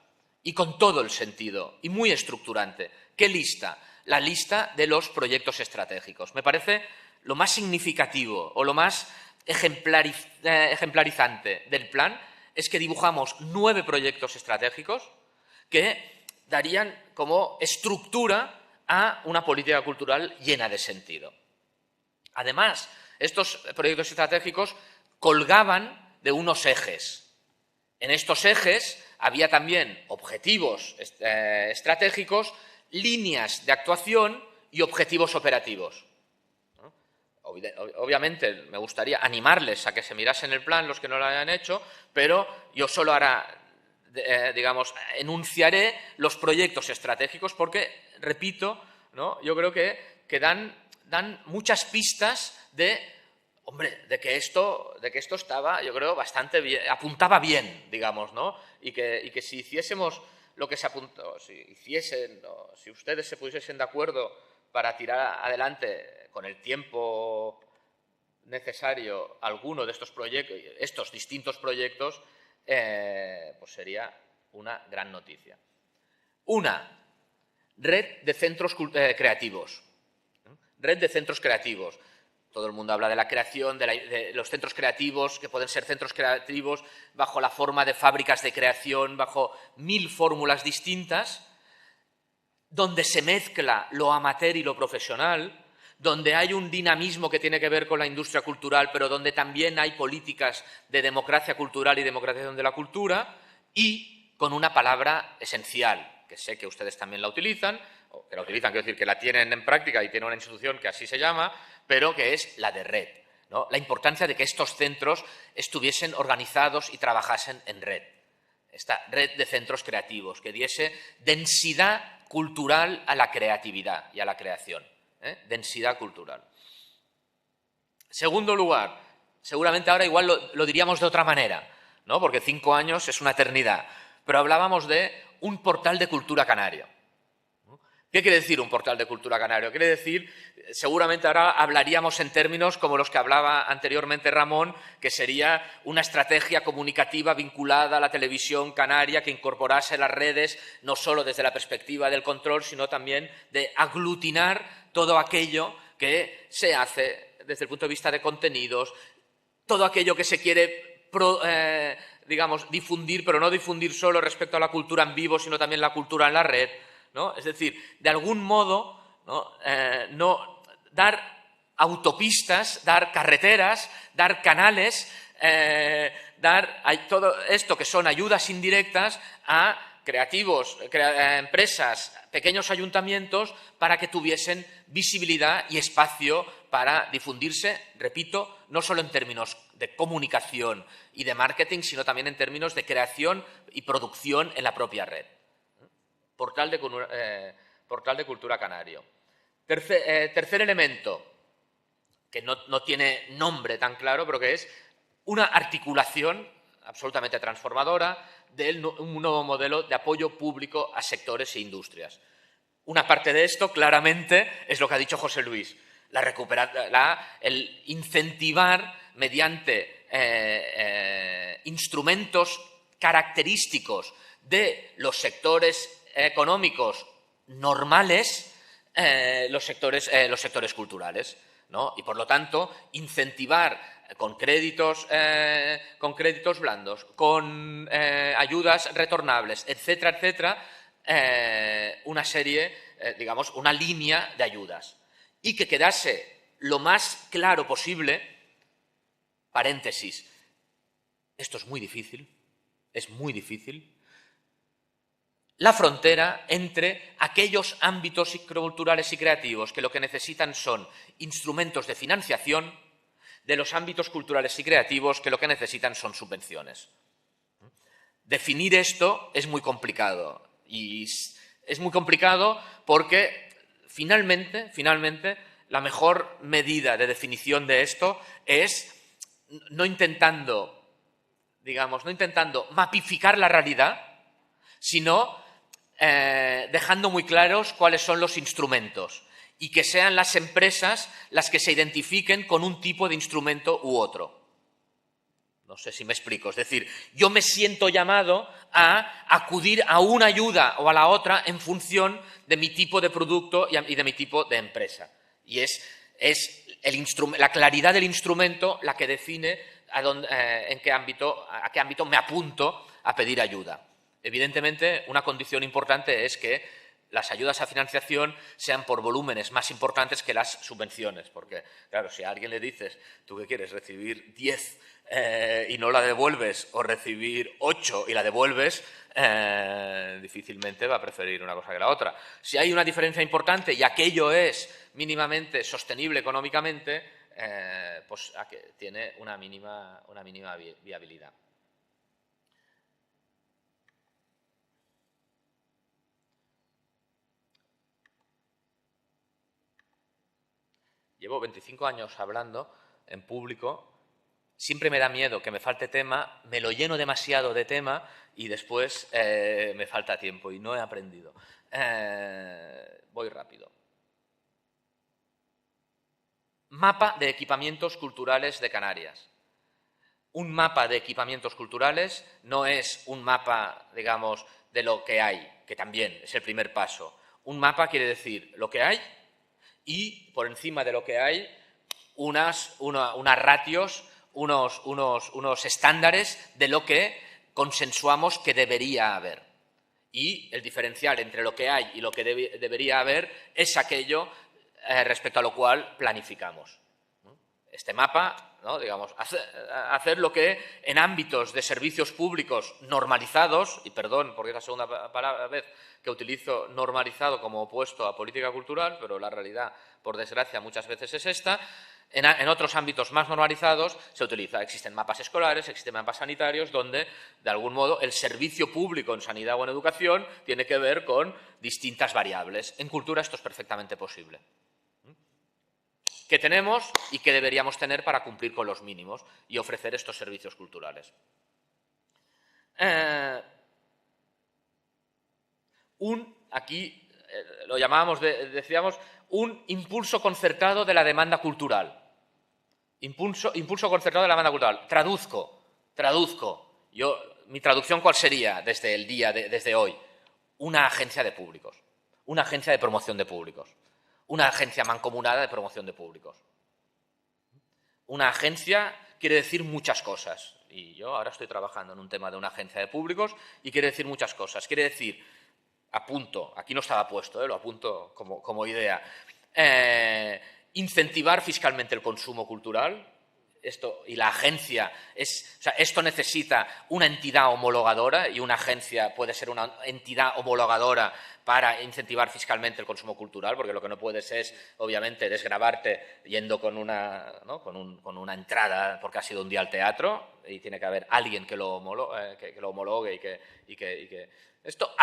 y con todo el sentido y muy estructurante. ¿Qué lista? La lista de los proyectos estratégicos. Me parece lo más significativo o lo más ejemplarizante del plan es que dibujamos 9 proyectos estratégicos que darían como estructura a una política cultural llena de sentido. Además, estos proyectos estratégicos colgaban de unos ejes. En estos ejes había también objetivos estratégicos, líneas de actuación y objetivos operativos. Obviamente, me gustaría animarles a que se mirasen el plan los que no lo hayan hecho, pero yo solo enunciaré los proyectos estratégicos porque, repito, ¿no? Yo creo que dan muchas pistas de que esto estaba, yo creo, bastante bien, apuntaba bien, digamos, ¿no? Y que si hiciésemos lo que se apuntó, si ustedes se pusiesen de acuerdo para tirar adelante con el tiempo necesario alguno de estos distintos proyectos, pues sería una gran noticia. Una red de centros creativos. Red de centros creativos. Todo el mundo habla de la creación, de los centros creativos, que pueden ser centros creativos bajo la forma de fábricas de creación, bajo 1000 fórmulas distintas, donde se mezcla lo amateur y lo profesional, donde hay un dinamismo que tiene que ver con la industria cultural, pero donde también hay políticas de democracia cultural y democratización de la cultura, y con una palabra esencial, que sé que ustedes también la utilizan, o que la utilizan, quiero decir, que la tienen en práctica y tiene una institución que así se llama, pero que es la de red, ¿no? La importancia de que estos centros estuviesen organizados y trabajasen en red. Esta red de centros creativos, que diese densidad cultural a la creatividad y a la creación. Densidad cultural. Segundo lugar, seguramente ahora igual lo diríamos de otra manera, ¿no? Porque 5 años es una eternidad, pero hablábamos de un portal de cultura canario. ¿Qué quiere decir un portal de cultura canario? Quiere decir, seguramente ahora hablaríamos en términos como los que hablaba anteriormente Ramón, que sería una estrategia comunicativa vinculada a la televisión canaria que incorporase las redes, no solo desde la perspectiva del control, sino también de aglutinar todo aquello que se hace desde el punto de vista de contenidos, todo aquello que se quiere digamos, difundir, pero no difundir solo respecto a la cultura en vivo, sino también la cultura en la red, ¿no? Es decir, de algún modo, ¿no? Dar autopistas, dar carreteras, dar canales, dar todo esto que son ayudas indirectas a creativos, empresas, pequeños ayuntamientos para que tuviesen visibilidad y espacio para difundirse, repito, no solo en términos de comunicación y de marketing, sino también en términos de creación y producción en la propia red. Portal de cultura canario. Tercer elemento, que no tiene nombre tan claro, pero que es una articulación absolutamente transformadora de un nuevo modelo de apoyo público a sectores e industrias. Una parte de esto, claramente, es lo que ha dicho José Luis, el incentivar mediante instrumentos característicos de los sectores económicos normales, los sectores culturales, ¿no? Y, por lo tanto, incentivar con créditos blandos, con ayudas retornables, etcétera, etcétera, una serie, digamos, una línea de ayudas. Y que quedase lo más claro posible, paréntesis, esto es muy difícil, la frontera entre aquellos ámbitos culturales y creativos que lo que necesitan son instrumentos de financiación de los ámbitos culturales y creativos que lo que necesitan son subvenciones. Definir esto es muy complicado y es muy complicado porque finalmente la mejor medida de definición de esto es no intentando mapificar la realidad, sino dejando muy claros cuáles son los instrumentos y que sean las empresas las que se identifiquen con un tipo de instrumento u otro. No sé si me explico. Es decir, yo me siento llamado a acudir a una ayuda o a la otra en función de mi tipo de producto y de mi tipo de empresa. Y es la claridad del instrumento la que define a qué ámbito me apunto a pedir ayuda. Evidentemente, una condición importante es que las ayudas a financiación sean por volúmenes más importantes que las subvenciones, porque, claro, si a alguien le dices, ¿tú qué quieres? ¿Recibir 10 y no la devuelves o recibir 8 y la devuelves? Difícilmente va a preferir una cosa que la otra. Si hay una diferencia importante y aquello es mínimamente sostenible económicamente, pues tiene una mínima viabilidad. Llevo 25 años hablando en público, siempre me da miedo que me falte tema, me lo lleno demasiado de tema y después me falta tiempo y no he aprendido. Voy rápido. Mapa de equipamientos culturales de Canarias. Un mapa de equipamientos culturales no es un mapa, digamos, de lo que hay, que también es el primer paso. Un mapa quiere decir lo que hay y, por encima de lo que hay, unas ratios, unos estándares de lo que consensuamos que debería haber. Y el diferencial entre lo que hay y lo que debería haber es aquello respecto a lo cual planificamos. Este mapa, ¿no? Digamos, hacer lo que en ámbitos de servicios públicos normalizados, y perdón porque es la segunda vez que utilizo normalizado como opuesto a política cultural, pero la realidad, por desgracia, muchas veces es esta, En otros ámbitos más normalizados se utiliza. Existen mapas escolares, existen mapas sanitarios, donde, de algún modo, el servicio público en sanidad o en educación tiene que ver con distintas variables. En cultura esto es perfectamente posible. ¿Qué tenemos y qué deberíamos tener para cumplir con los mínimos y ofrecer estos servicios culturales? Aquí lo llamábamos, decíamos, un impulso concertado de la demanda cultural. Impulso concertado de la demanda cultural. Traduzco. Mi traducción, ¿cuál sería desde el día, desde hoy? Una agencia de públicos, una agencia de promoción de públicos, una agencia mancomunada de promoción de públicos. Una agencia quiere decir muchas cosas. Y yo ahora estoy trabajando en un tema de una agencia de públicos y quiere decir muchas cosas. Quiere decir, apunto, aquí no estaba puesto, lo apunto como idea, incentivar fiscalmente el consumo cultural. Y la agencia, esto necesita una entidad homologadora, y una agencia puede ser una entidad homologadora para incentivar fiscalmente el consumo cultural, porque lo que no puedes es, obviamente, desgravarte yendo con una entrada porque has ido un día al teatro, y tiene que haber alguien que lo homologue y que esto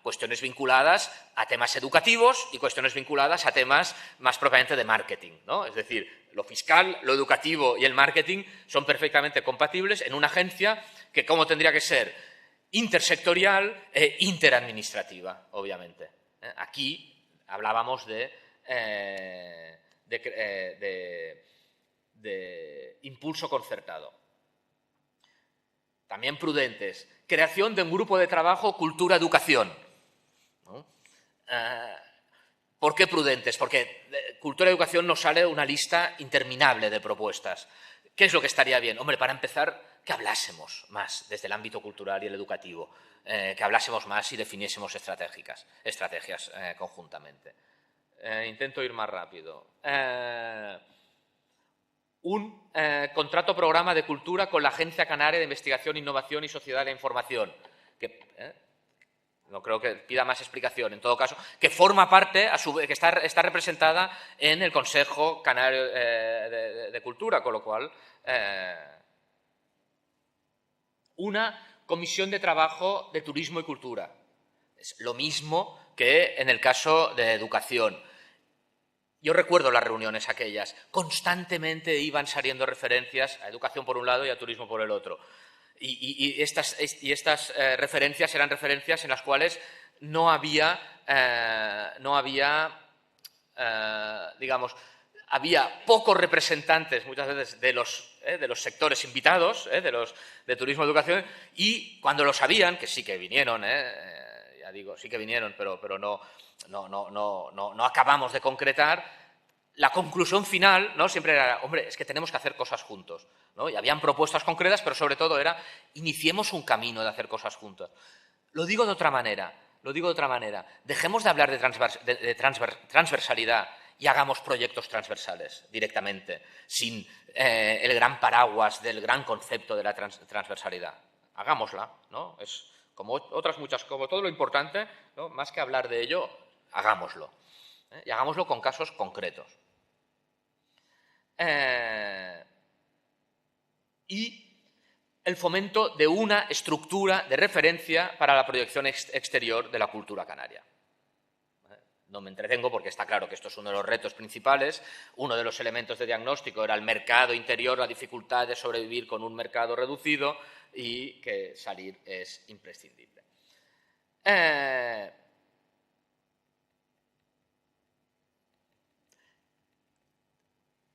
cuestiones vinculadas a temas educativos y cuestiones vinculadas a temas más propiamente de marketing, ¿no? Es decir, lo fiscal, lo educativo y el marketing son perfectamente compatibles en una agencia que, ¿cómo tendría que ser? Intersectorial e interadministrativa, obviamente. Aquí hablábamos de impulso concertado. También prudentes. Creación de un grupo de trabajo cultura-educación, ¿no? ¿Por qué prudentes? Porque de cultura-educación nos sale una lista interminable de propuestas. ¿Qué es lo que estaría bien? Hombre, para empezar, que hablásemos más desde el ámbito cultural y el educativo, que hablásemos más y definiésemos estrategias conjuntamente. Intento ir más rápido. Un contrato-programa de cultura con la Agencia Canaria de Investigación, Innovación y Sociedad de la Información, que no creo que pida más explicación, en todo caso, que forma parte, que está representada en el Consejo Canario de Cultura, con lo cual, una comisión de trabajo de turismo y cultura. Es lo mismo que en el caso de educación. Yo recuerdo las reuniones aquellas, constantemente iban saliendo referencias a educación por un lado y a turismo por el otro. Y estas referencias eran referencias en las cuales no había digamos, había pocos representantes muchas veces de los sectores invitados, de turismo y educación, y cuando lo sabían, que sí que vinieron, ya digo, sí que vinieron, pero no acabamos de concretar. La conclusión final, ¿no?, siempre era, hombre, es que tenemos que hacer cosas juntos, ¿no? Y habían propuestas concretas, pero sobre todo era, iniciemos un camino de hacer cosas juntos. Lo digo de otra manera. Dejemos de hablar de transversalidad y hagamos proyectos transversales directamente, sin el gran paraguas del gran concepto de la transversalidad. Hagámosla, ¿no? Es como otras muchas, como todo lo importante, ¿no?, más que hablar de ello, hagámoslo. Y hagámoslo con casos concretos. Y el fomento de una estructura de referencia para la proyección exterior de la cultura canaria. No me entretengo porque está claro que esto es uno de los retos principales. Uno de los elementos de diagnóstico era el mercado interior, la dificultad de sobrevivir con un mercado reducido, y que salir es imprescindible.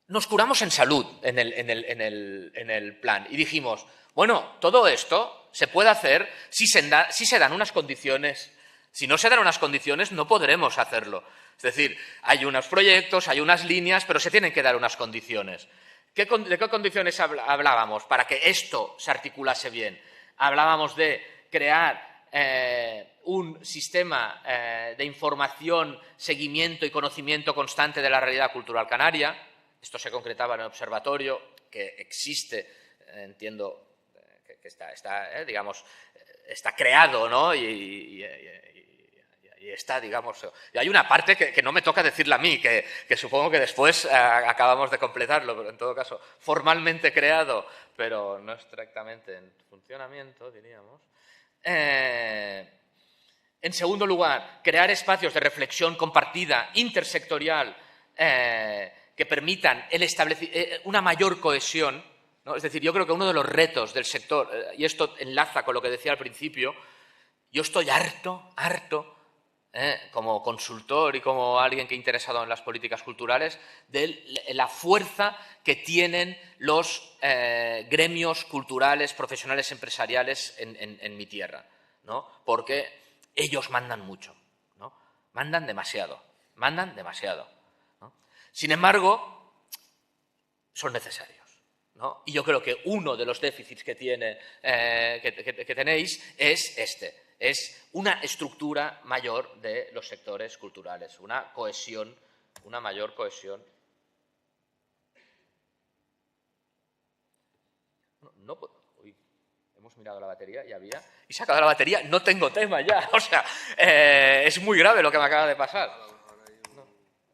Nos curamos en salud en el plan y dijimos, bueno, todo esto se puede hacer si se dan unas condiciones. Si no se dan unas condiciones, no podremos hacerlo. Es decir, hay unos proyectos, hay unas líneas, pero se tienen que dar unas condiciones. ¿De qué condiciones hablábamos para que esto se articulase bien? Hablábamos de crear un sistema de información, seguimiento y conocimiento constante de la realidad cultural canaria. Esto se concretaba en el observatorio, que existe, entiendo que está creado, ¿no?, y Y está, digamos, y hay una parte que no me toca decirla a mí, que supongo que después acabamos de completarlo, pero en todo caso, formalmente creado, pero no estrictamente en funcionamiento, diríamos. En segundo lugar, crear espacios de reflexión compartida, intersectorial, que permitan una mayor cohesión, ¿no? Es decir, yo creo que uno de los retos del sector, y esto enlaza con lo que decía al principio, yo estoy harto, como consultor y como alguien que ha interesado en las políticas culturales, de la fuerza que tienen los gremios culturales, profesionales, empresariales en mi tierra, ¿no? Porque ellos mandan mucho, ¿no? Mandan demasiado, ¿no? Sin embargo, son necesarios, ¿no? Y yo creo que uno de los déficits que tenéis es es una estructura mayor de los sectores culturales, una cohesión, una mayor cohesión. Uy, hemos mirado la batería y se ha acabado la batería, no tengo tema ya. O sea, es muy grave lo que me acaba de pasar.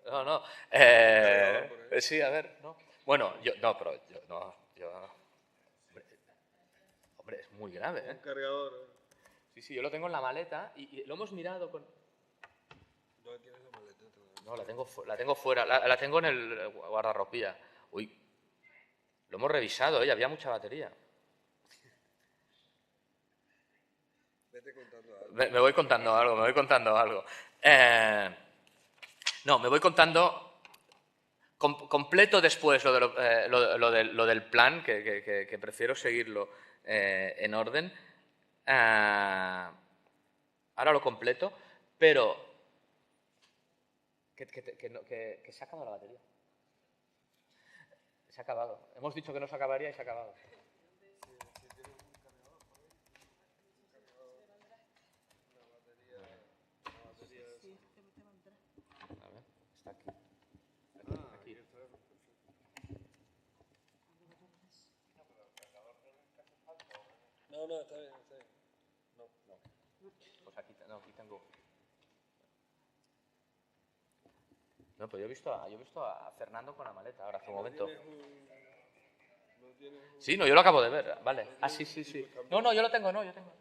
No. Sí, a ver, no. Bueno, hombre, es muy grave, ¿eh? Un cargador. Sí, yo lo tengo en la maleta y lo hemos mirado con... ¿Dónde tienes la maleta? No, la tengo fuera, la tengo en el guardarropía. Uy, lo hemos revisado, había mucha batería. Vete contando algo. Me voy contando algo. No, me voy contando... completo después lo del plan, que prefiero seguirlo en orden. Ahora lo completo, pero que se ha acabado la batería. Se ha acabado. Hemos dicho que no se acabaría y se ha acabado. A ver, está aquí. Aquí. No, está bien. No. Pues aquí tengo. No, pues yo he visto a Fernando con la maleta ahora hace un momento. Sí, no, yo lo acabo de ver. Vale. Ah, sí. No, yo lo tengo, yo tengo.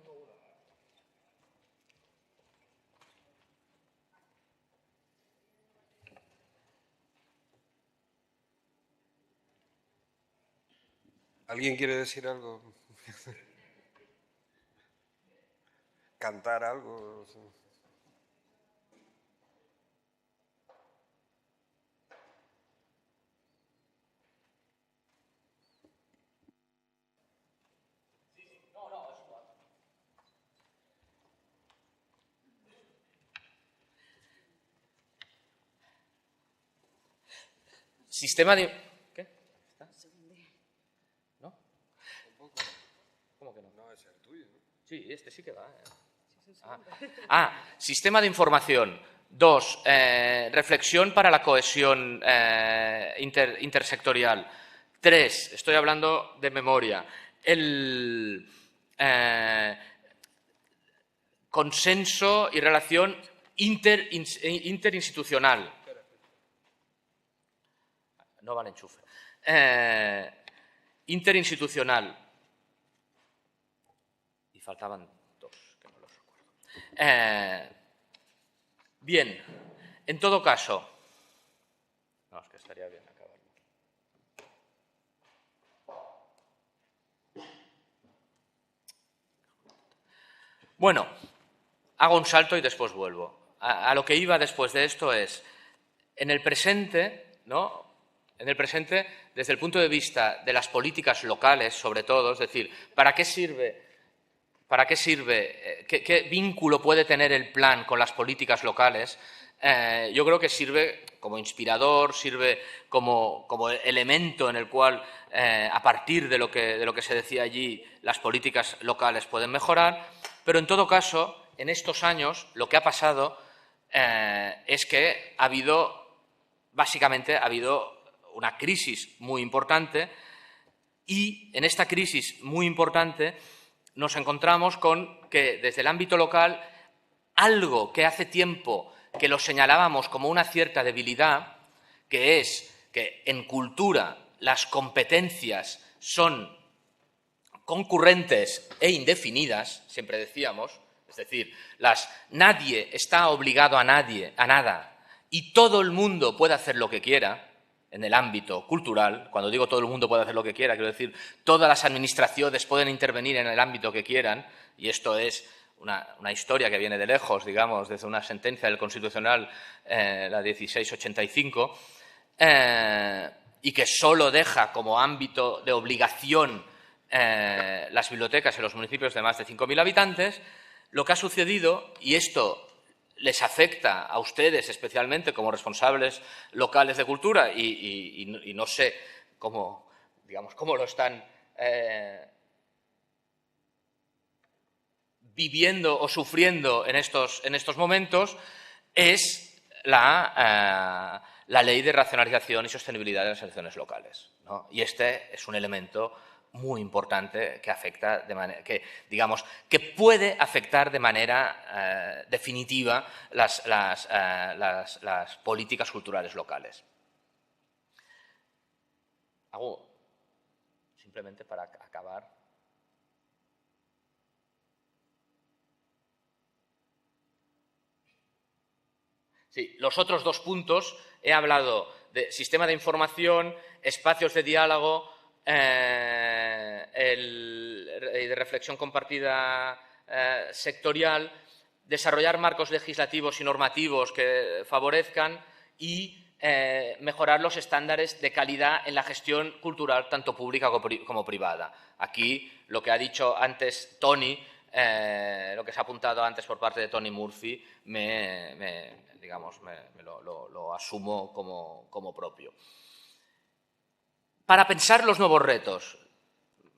¿Alguien quiere decir algo? ¿Cantar algo? Sistema de... ¿Qué? ¿Está? ¿No? ¿Cómo que no? No, ese es el tuyo, ¿no? Sí, este sí que va. Sistema de información. 2. Reflexión para la cohesión intersectorial. 3. Estoy hablando de memoria. El consenso y relación interinstitucional. No van enchufe. Interinstitucional. Y faltaban dos, que no los recuerdo. Bien, en todo caso... No, es que estaría bien acabarlo. Bueno, hago un salto y después vuelvo. A lo que iba después de esto es, en el presente, ¿no? En el presente, desde el punto de vista de las políticas locales, sobre todo, es decir, ¿para qué sirve? ¿Qué vínculo puede tener el plan con las políticas locales? Yo creo que sirve como inspirador, sirve como elemento en el cual, a partir de lo que se decía allí, las políticas locales pueden mejorar, pero en todo caso, en estos años, lo que ha pasado es que básicamente ha habido una crisis muy importante y en esta crisis muy importante nos encontramos con que desde el ámbito local algo que hace tiempo que lo señalábamos como una cierta debilidad, que es que en cultura las competencias son concurrentes e indefinidas, siempre decíamos, es decir, nadie está obligado a nada, y todo el mundo puede hacer lo que quiera en el ámbito cultural. Cuando digo todo el mundo puede hacer lo que quiera, quiero decir, todas las administraciones pueden intervenir en el ámbito que quieran, y esto es una historia que viene de lejos, digamos, desde una sentencia del Constitucional, la 1685, y que solo deja como ámbito de obligación las bibliotecas en los municipios de más de 5.000 habitantes. Lo que ha sucedido, y esto les afecta a ustedes especialmente como responsables locales de cultura, y no sé cómo, digamos, cómo lo están viviendo o sufriendo en estos momentos, es la Ley de Racionalización y Sostenibilidad de las Elecciones Locales, ¿no? Y este es un elemento muy importante que afecta de manera que puede afectar de manera definitiva las políticas culturales locales. Hago simplemente para acabar. Sí, los otros dos puntos he hablado de sistema de información, espacios de diálogo, de reflexión compartida sectorial, desarrollar marcos legislativos y normativos que favorezcan y mejorar los estándares de calidad en la gestión cultural, tanto pública como privada. Aquí, lo que ha dicho antes Tony, lo que se ha apuntado antes por parte de Tony Murphy, lo asumo como propio. Para pensar los nuevos retos,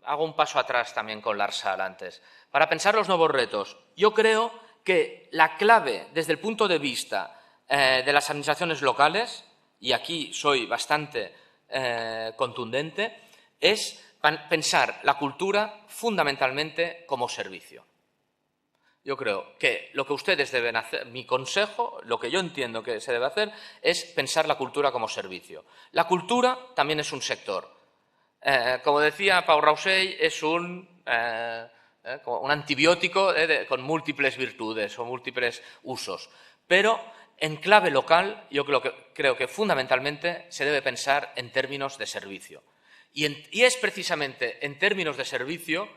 hago un paso atrás también con l'Arsal antes, para pensar los nuevos retos, yo creo que la clave desde el punto de vista de las administraciones locales, y aquí soy bastante contundente, es pensar la cultura fundamentalmente como servicio. Yo creo que lo que ustedes deben hacer, mi consejo, lo que yo entiendo que se debe hacer, es pensar la cultura como servicio. La cultura también es un sector. Como decía Pau Raussell, es un antibiótico con múltiples virtudes o múltiples usos. Pero en clave local, yo creo que fundamentalmente se debe pensar en términos de servicio. Y es precisamente en términos de servicio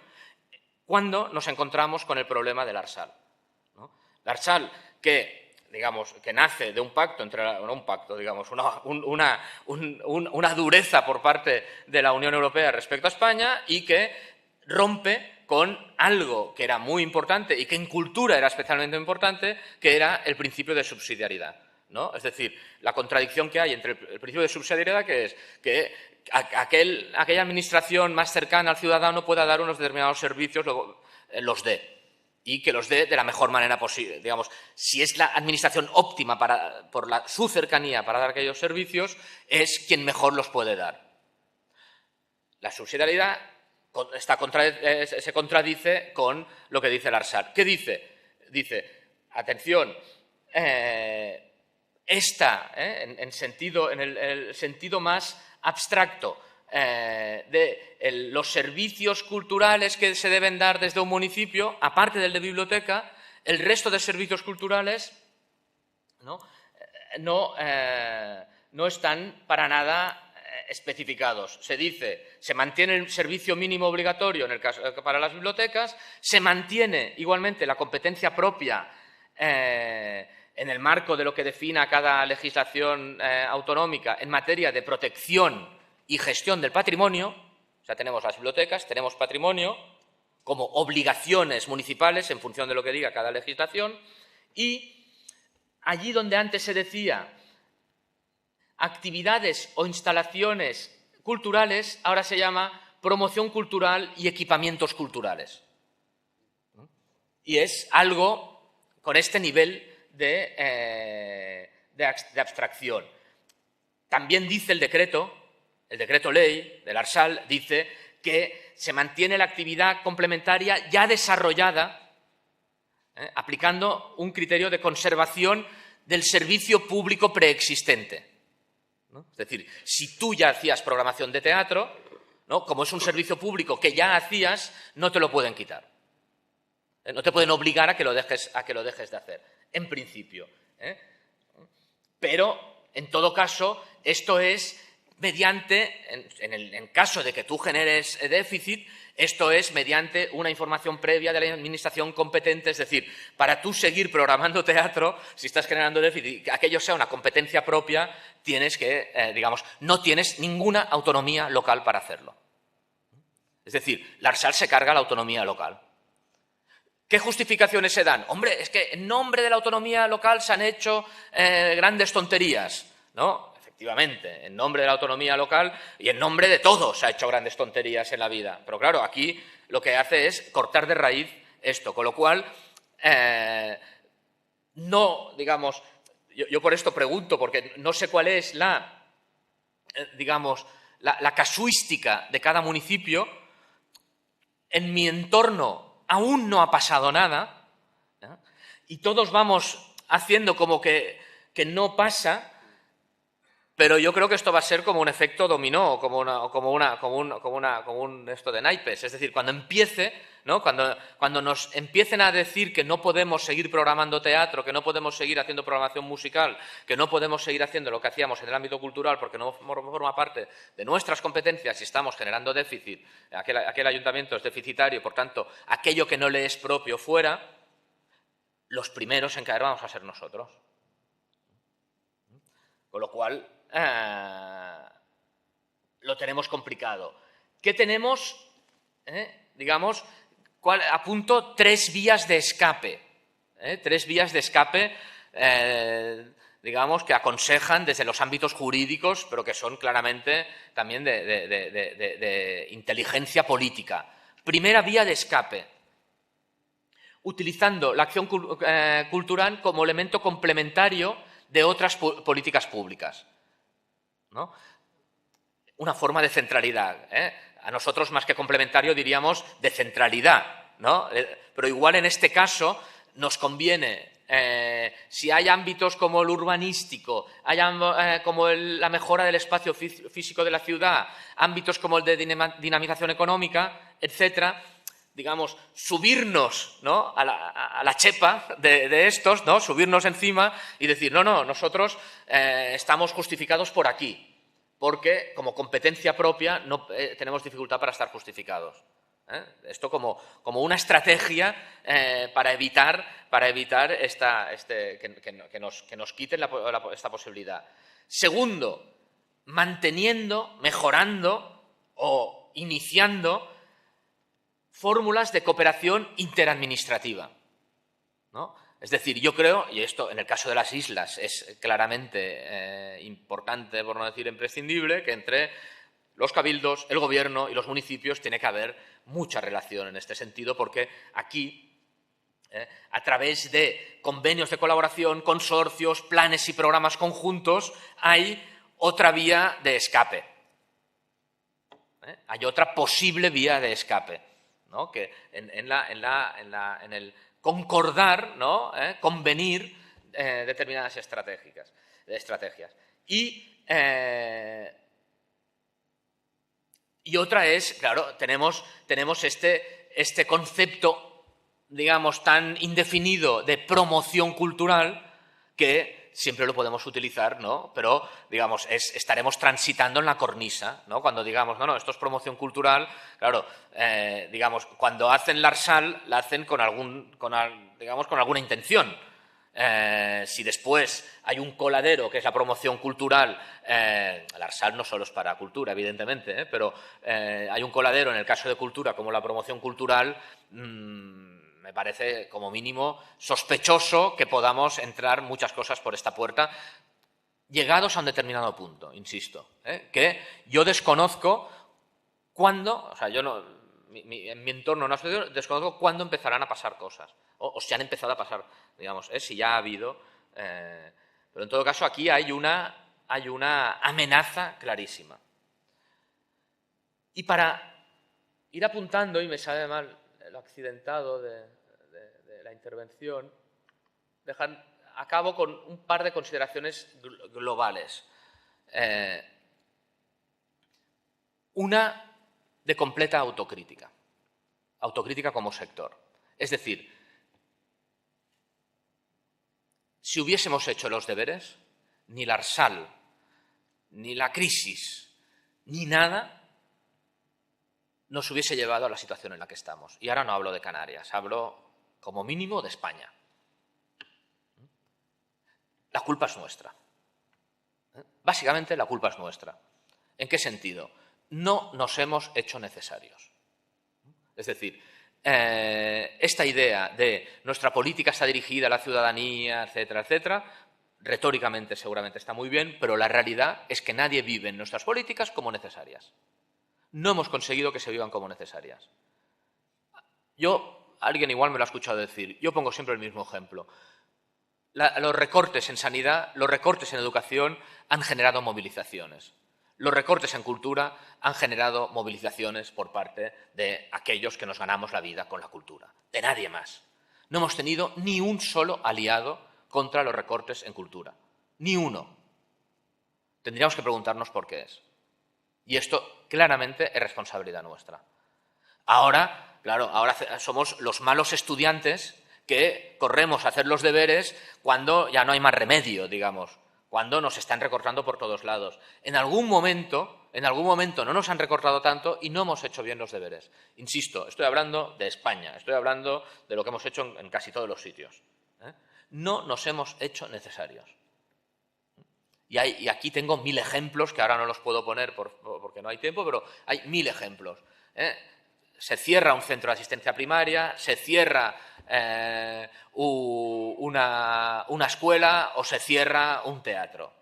cuando nos encontramos con el problema del l'Arsal, ¿no? L'Arsal, que nace de un pacto una dureza por parte de la Unión Europea respecto a España y que rompe con algo que era muy importante y que en cultura era especialmente importante, que era el principio de subsidiariedad, ¿no? Es decir, la contradicción que hay entre el principio de subsidiariedad, que es que aquella administración más cercana al ciudadano pueda dar unos determinados servicios, los dé, y que los dé de la mejor manera posible. Digamos, si es la administración óptima por su cercanía para dar aquellos servicios, es quien mejor los puede dar. La subsidiariedad se contradice con lo que dice l'Arsal. ¿Qué dice? Dice, atención, en el sentido más abstracto de los servicios culturales que se deben dar desde un municipio, aparte del de biblioteca, el resto de servicios culturales no están para nada especificados. Se dice, se mantiene el servicio mínimo obligatorio en el caso para las bibliotecas, se mantiene igualmente la competencia propia en el marco de lo que defina cada legislación autonómica en materia de protección y gestión del patrimonio. O sea, tenemos las bibliotecas, tenemos patrimonio como obligaciones municipales en función de lo que diga cada legislación, y allí donde antes se decía actividades o instalaciones culturales, ahora se llama promoción cultural y equipamientos culturales. Y es algo con este nivel de abstracción. También dice el decreto ley de l'Arsal, dice que se mantiene la actividad complementaria ya desarrollada aplicando un criterio de conservación del servicio público preexistente, ¿no? Es decir, si tú ya hacías programación de teatro, ¿no?, como es un servicio público que ya hacías, no te lo pueden quitar. No te pueden obligar a que lo dejes de hacer, en principio. Pero, en todo caso, esto es mediante, en caso de que tú generes déficit, esto es mediante una información previa de la administración competente, es decir, para tú seguir programando teatro, si estás generando déficit y aquello sea una competencia propia, tienes que, no tienes ninguna autonomía local para hacerlo. Es decir, l'Arsal se carga la autonomía local. ¿Qué justificaciones se dan? Hombre, es que en nombre de la autonomía local se han hecho grandes tonterías, ¿no? Efectivamente, en nombre de la autonomía local y en nombre de todo se ha hecho grandes tonterías en la vida. Pero claro, aquí lo que hace es cortar de raíz esto, con lo cual no, digamos, yo por esto pregunto, porque no sé cuál es la casuística de cada municipio. En mi entorno aún no ha pasado nada, ¿no? Y todos vamos haciendo como que no pasa, pero yo creo que esto va a ser como un efecto dominó, como un esto de naipes. Es decir, cuando empiece, ¿no?, cuando nos empiecen a decir que no podemos seguir programando teatro, que no podemos seguir haciendo programación musical, que no podemos seguir haciendo lo que hacíamos en el ámbito cultural porque no forma parte de nuestras competencias y estamos generando déficit, aquel ayuntamiento es deficitario, por tanto, aquello que no le es propio fuera, los primeros en caer vamos a ser nosotros. Con lo cual, lo tenemos complicado. ¿Qué tenemos? Apunto 3 vías de escape. 3 vías de escape, que aconsejan desde los ámbitos jurídicos, pero que son claramente también de inteligencia política. Primera vía de escape, utilizando la acción cultural como elemento complementario de otras políticas públicas, ¿no? Una forma de centralidad. A nosotros, más que complementario, diríamos de centralidad, ¿no? Pero igual en este caso nos conviene, si hay ámbitos como el urbanístico, como la mejora del espacio físico de la ciudad, ámbitos como el de dinamización económica, etcétera, subirnos, ¿no?, a la chepa de estos, ¿no?, subirnos encima y decir, no, nosotros estamos justificados por aquí, porque como competencia propia no tenemos dificultad para estar justificados. Esto como una estrategia para evitar que nos quiten esta posibilidad. Segundo, manteniendo, mejorando o iniciando fórmulas de cooperación interadministrativa, ¿no? Es decir, yo creo, y esto en el caso de las islas es claramente importante, por no decir imprescindible, que entre los cabildos, el gobierno y los municipios tiene que haber mucha relación en este sentido, porque aquí, a través de convenios de colaboración, consorcios, planes y programas conjuntos, hay otra vía de escape. Hay otra posible vía de escape, ¿no?, que en el concordar, ¿no?, convenir determinadas estrategias. Y otra es, claro, tenemos este concepto, tan indefinido de promoción cultural que siempre lo podemos utilizar, ¿no?, pero, estaremos transitando en la cornisa, ¿no? Cuando digamos, no, esto es promoción cultural, claro, cuando hacen l'Arsal, la hacen con alguna intención. Si después hay un coladero que es la promoción cultural, l'Arsal no solo es para cultura, evidentemente, pero hay un coladero en el caso de cultura como la promoción cultural, me parece como mínimo sospechoso que podamos entrar muchas cosas por esta puerta, llegados a un determinado punto, insisto, que yo desconozco cuándo, en mi entorno no desconozco cuándo empezarán a pasar cosas, o si han empezado a pasar, si ya ha habido, pero en todo caso aquí hay una amenaza clarísima. Y para ir apuntando, y me sabe mal lo accidentado de la la intervención, acabo con un par de consideraciones globales. Una de completa autocrítica. Autocrítica como sector. Es decir, si hubiésemos hecho los deberes, ni la ARSAL, ni la crisis, ni nada nos hubiese llevado a la situación en la que estamos. Y ahora no hablo de Canarias, hablo como mínimo de España. La culpa es nuestra. Básicamente la culpa es nuestra. ¿En qué sentido? No nos hemos hecho necesarios. Es decir, esta idea de nuestra política está dirigida a la ciudadanía, etcétera, etcétera, retóricamente seguramente está muy bien, pero la realidad es que nadie vive en nuestras políticas como necesarias. No hemos conseguido que se vivan como necesarias. Alguien igual me lo ha escuchado decir, yo pongo siempre el mismo ejemplo. Los recortes en sanidad, los recortes en educación han generado movilizaciones. Los recortes en cultura han generado movilizaciones por parte de aquellos que nos ganamos la vida con la cultura, de nadie más. No hemos tenido ni un solo aliado contra los recortes en cultura, ni uno. Tendríamos que preguntarnos por qué es. Y esto claramente es responsabilidad nuestra. Ahora, claro, ahora somos los malos estudiantes que corremos a hacer los deberes cuando ya no hay más remedio, digamos, cuando nos están recortando por todos lados. En algún momento no nos han recortado tanto y no hemos hecho bien los deberes. Insisto, estoy hablando de España, estoy hablando de lo que hemos hecho en casi todos los sitios. No nos hemos hecho necesarios. Y aquí tengo 1000 ejemplos, que ahora no los puedo poner porque no hay tiempo, pero hay 1000 ejemplos. Se cierra un centro de asistencia primaria, se cierra una escuela o se cierra un teatro.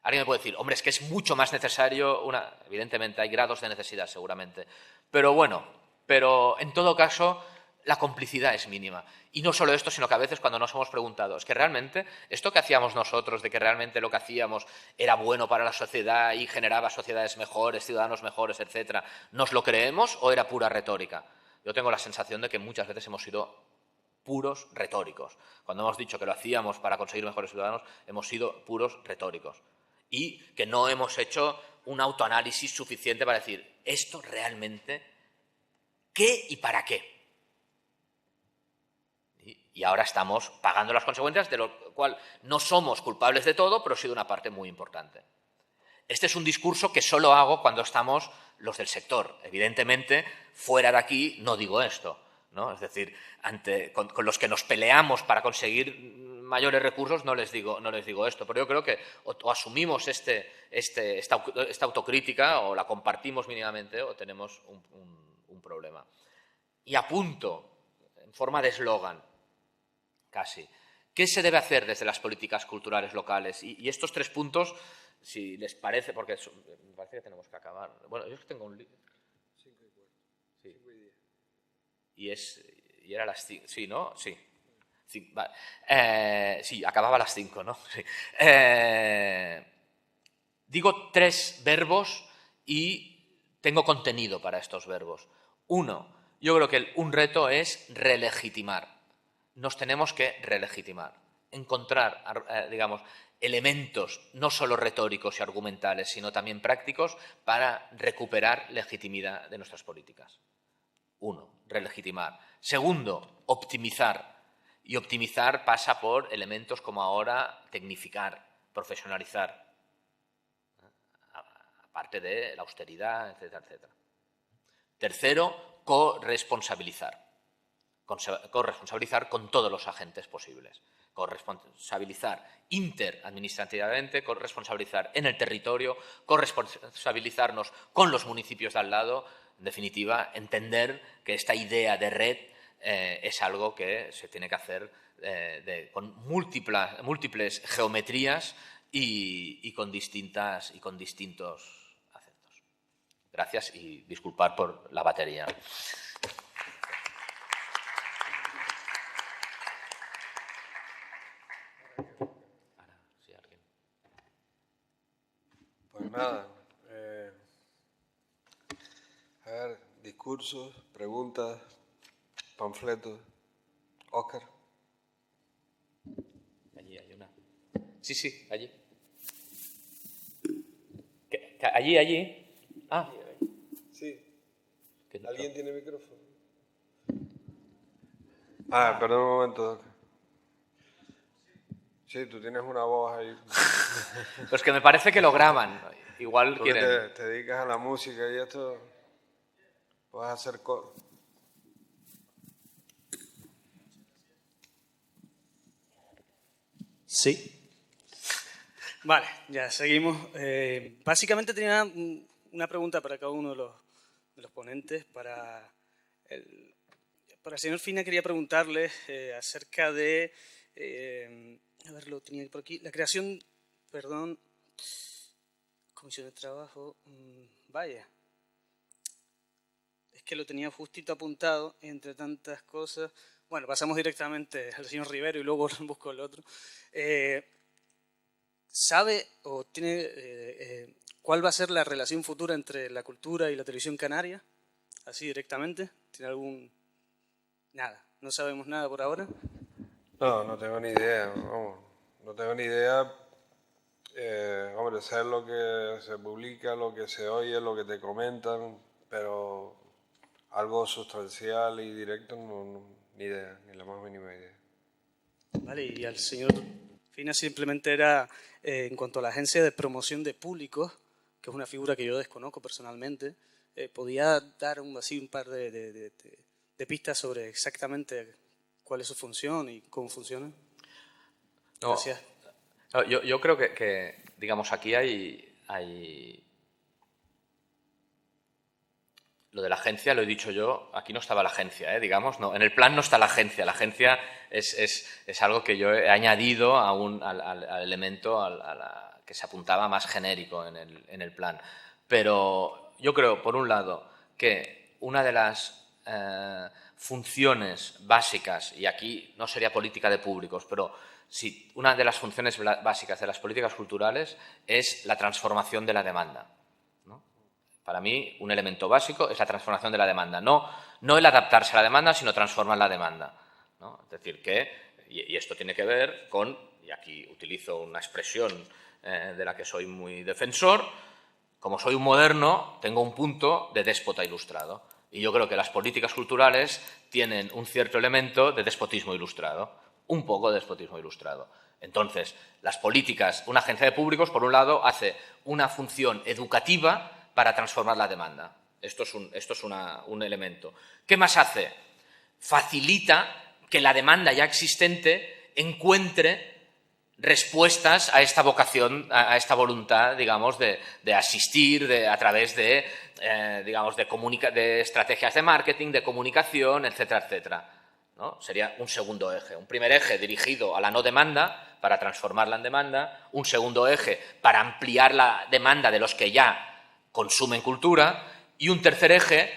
Alguien me puede decir, hombre, es que es mucho más necesario evidentemente hay grados de necesidad seguramente, pero bueno, en todo caso la complicidad es mínima. Y no solo esto, sino que a veces cuando nos hemos preguntado, es que realmente esto que hacíamos nosotros, de que realmente lo que hacíamos era bueno para la sociedad y generaba sociedades mejores, ciudadanos mejores, etcétera, ¿nos lo creemos o era pura retórica? Yo tengo la sensación de que muchas veces hemos sido puros retóricos. Cuando hemos dicho que lo hacíamos para conseguir mejores ciudadanos, hemos sido puros retóricos. Y que no hemos hecho un autoanálisis suficiente para decir, ¿esto realmente qué y para qué? Y ahora estamos pagando las consecuencias, de lo cual no somos culpables de todo, pero sí de una parte muy importante. Este es un discurso que solo hago cuando estamos los del sector. Evidentemente, fuera de aquí no digo esto, ¿no? Es decir, con los que nos peleamos para conseguir mayores recursos no les digo esto. Pero yo creo que o asumimos esta autocrítica o la compartimos mínimamente o tenemos un problema. Y apunto, en forma de eslogan, casi, ¿qué se debe hacer desde las políticas culturales locales? Y estos 3 puntos, si les parece, porque me parece que tenemos que acabar. Bueno, yo tengo un libro. 5 y 4. Sí. 5 y 10. Y era las 5, sí, ¿no? Sí. Sí, vale. Sí, acababa a las 5, ¿no? Sí. Digo 3 verbos y tengo contenido para estos verbos. 1, yo creo que un reto es relegitimar. Nos tenemos que relegitimar, encontrar, digamos, elementos no solo retóricos y argumentales, sino también prácticos para recuperar legitimidad de nuestras políticas. 1, relegitimar. 2, optimizar. Y optimizar pasa por elementos como ahora tecnificar, profesionalizar, aparte de la austeridad, etcétera, etcétera. 3, corresponsabilizar. Corresponsabilizar con todos los agentes posibles. Corresponsabilizar interadministrativamente, corresponsabilizar en el territorio, corresponsabilizarnos con los municipios de al lado. En definitiva, entender que esta idea de red es algo que se tiene que hacer con múltiples geometrías y con distintos acentos. Gracias y disculpad por la batería. Pues nada, a ver, discursos, preguntas, panfletos. Óscar. Allí hay una. Sí, sí, allí. Allí. Ah. Sí. Que no- ¿Alguien tiene micrófono? Ah, perdón un momento, Óscar. Sí, tú tienes una voz ahí. Pues que me parece que lo graban. Igual Tú que quieren. te dedicas a la música y esto, puedes hacer cosas. Sí. Vale, ya seguimos. Básicamente tenía una pregunta para cada uno de los ponentes. Para el señor Fina quería preguntarle acerca de, a ver, lo tenía por aquí, la creación, perdón, comisión de trabajo, vaya, es que lo tenía justito apuntado entre tantas cosas. Bueno, pasamos directamente al señor Rivero y luego busco el otro. ¿Sabe o tiene cuál va a ser la relación futura entre la cultura y la televisión canaria? Así directamente. ¿Tiene algún...? Nada, no sabemos nada por ahora. No, no tengo ni idea, vamos. No tengo ni idea. Hombre, sé lo que se publica, lo que se oye, lo que te comentan, pero algo sustancial y directo ni idea, ni la más mínima idea. Vale, y al señor Fina simplemente era en cuanto a la agencia de promoción de públicos, que es una figura que yo desconozco personalmente, ¿podía dar así un par de pistas sobre exactamente cuál es su función y cómo funciona? No, Gracias. no, yo creo que, digamos, aquí hay... Lo de la agencia, lo he dicho yo, aquí no estaba la agencia, digamos, no, en el plan no está la agencia es algo que yo he añadido al elemento que se apuntaba más genérico en el plan. Pero yo creo, por un lado, que una de las funciones básicas, y aquí no sería política de públicos, pero sí, una de las funciones básicas de las políticas culturales es la transformación de la demanda. Para mí, un elemento básico es la transformación de la demanda. No el adaptarse a la demanda, sino transformar la demanda, ¿no? Es decir, y esto tiene que ver con, y aquí utilizo una expresión de la que soy muy defensor, como soy un moderno, tengo un punto de déspota ilustrado. Y yo creo que las políticas culturales tienen un cierto elemento de despotismo ilustrado, un poco de despotismo ilustrado. Entonces, las políticas, una agencia de públicos, por un lado, hace una función educativa para transformar la demanda. Esto es un elemento. ¿Qué más hace? Facilita que la demanda ya existente encuentre respuestas a esta vocación, a esta voluntad, digamos, de asistir a través de, digamos, de estrategias de marketing, de comunicación, etcétera, etcétera, ¿no? Sería un segundo eje. Un primer eje dirigido a la no demanda, para transformarla en demanda. Un segundo eje para ampliar la demanda de los que ya consumen cultura. Y un tercer eje,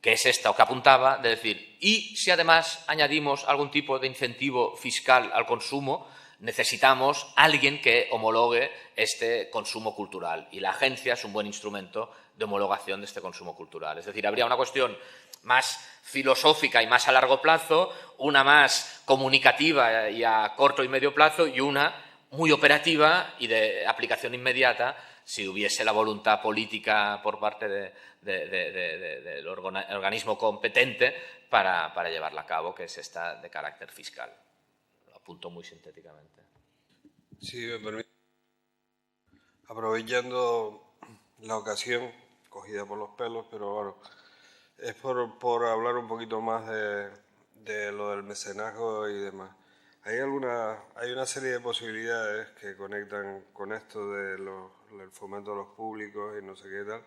que es esta o que apuntaba, de decir, y si además añadimos algún tipo de incentivo fiscal al consumo, necesitamos alguien que homologue este consumo cultural. Y la agencia es un buen instrumento de homologación de este consumo cultural. Es decir, habría una cuestión más filosófica y más a largo plazo, una más comunicativa y a corto y medio plazo, y una muy operativa y de aplicación inmediata si hubiese la voluntad política por parte del organismo competente para llevarla a cabo, que es esta de carácter fiscal. Lo apunto muy sintéticamente. Sí, me permite. Aprovechando la ocasión, cogida por los pelos, pero bueno, es por hablar un poquito más de lo del mecenazgo y demás. Hay una serie de posibilidades que conectan con esto del fomento de los públicos y no sé qué tal,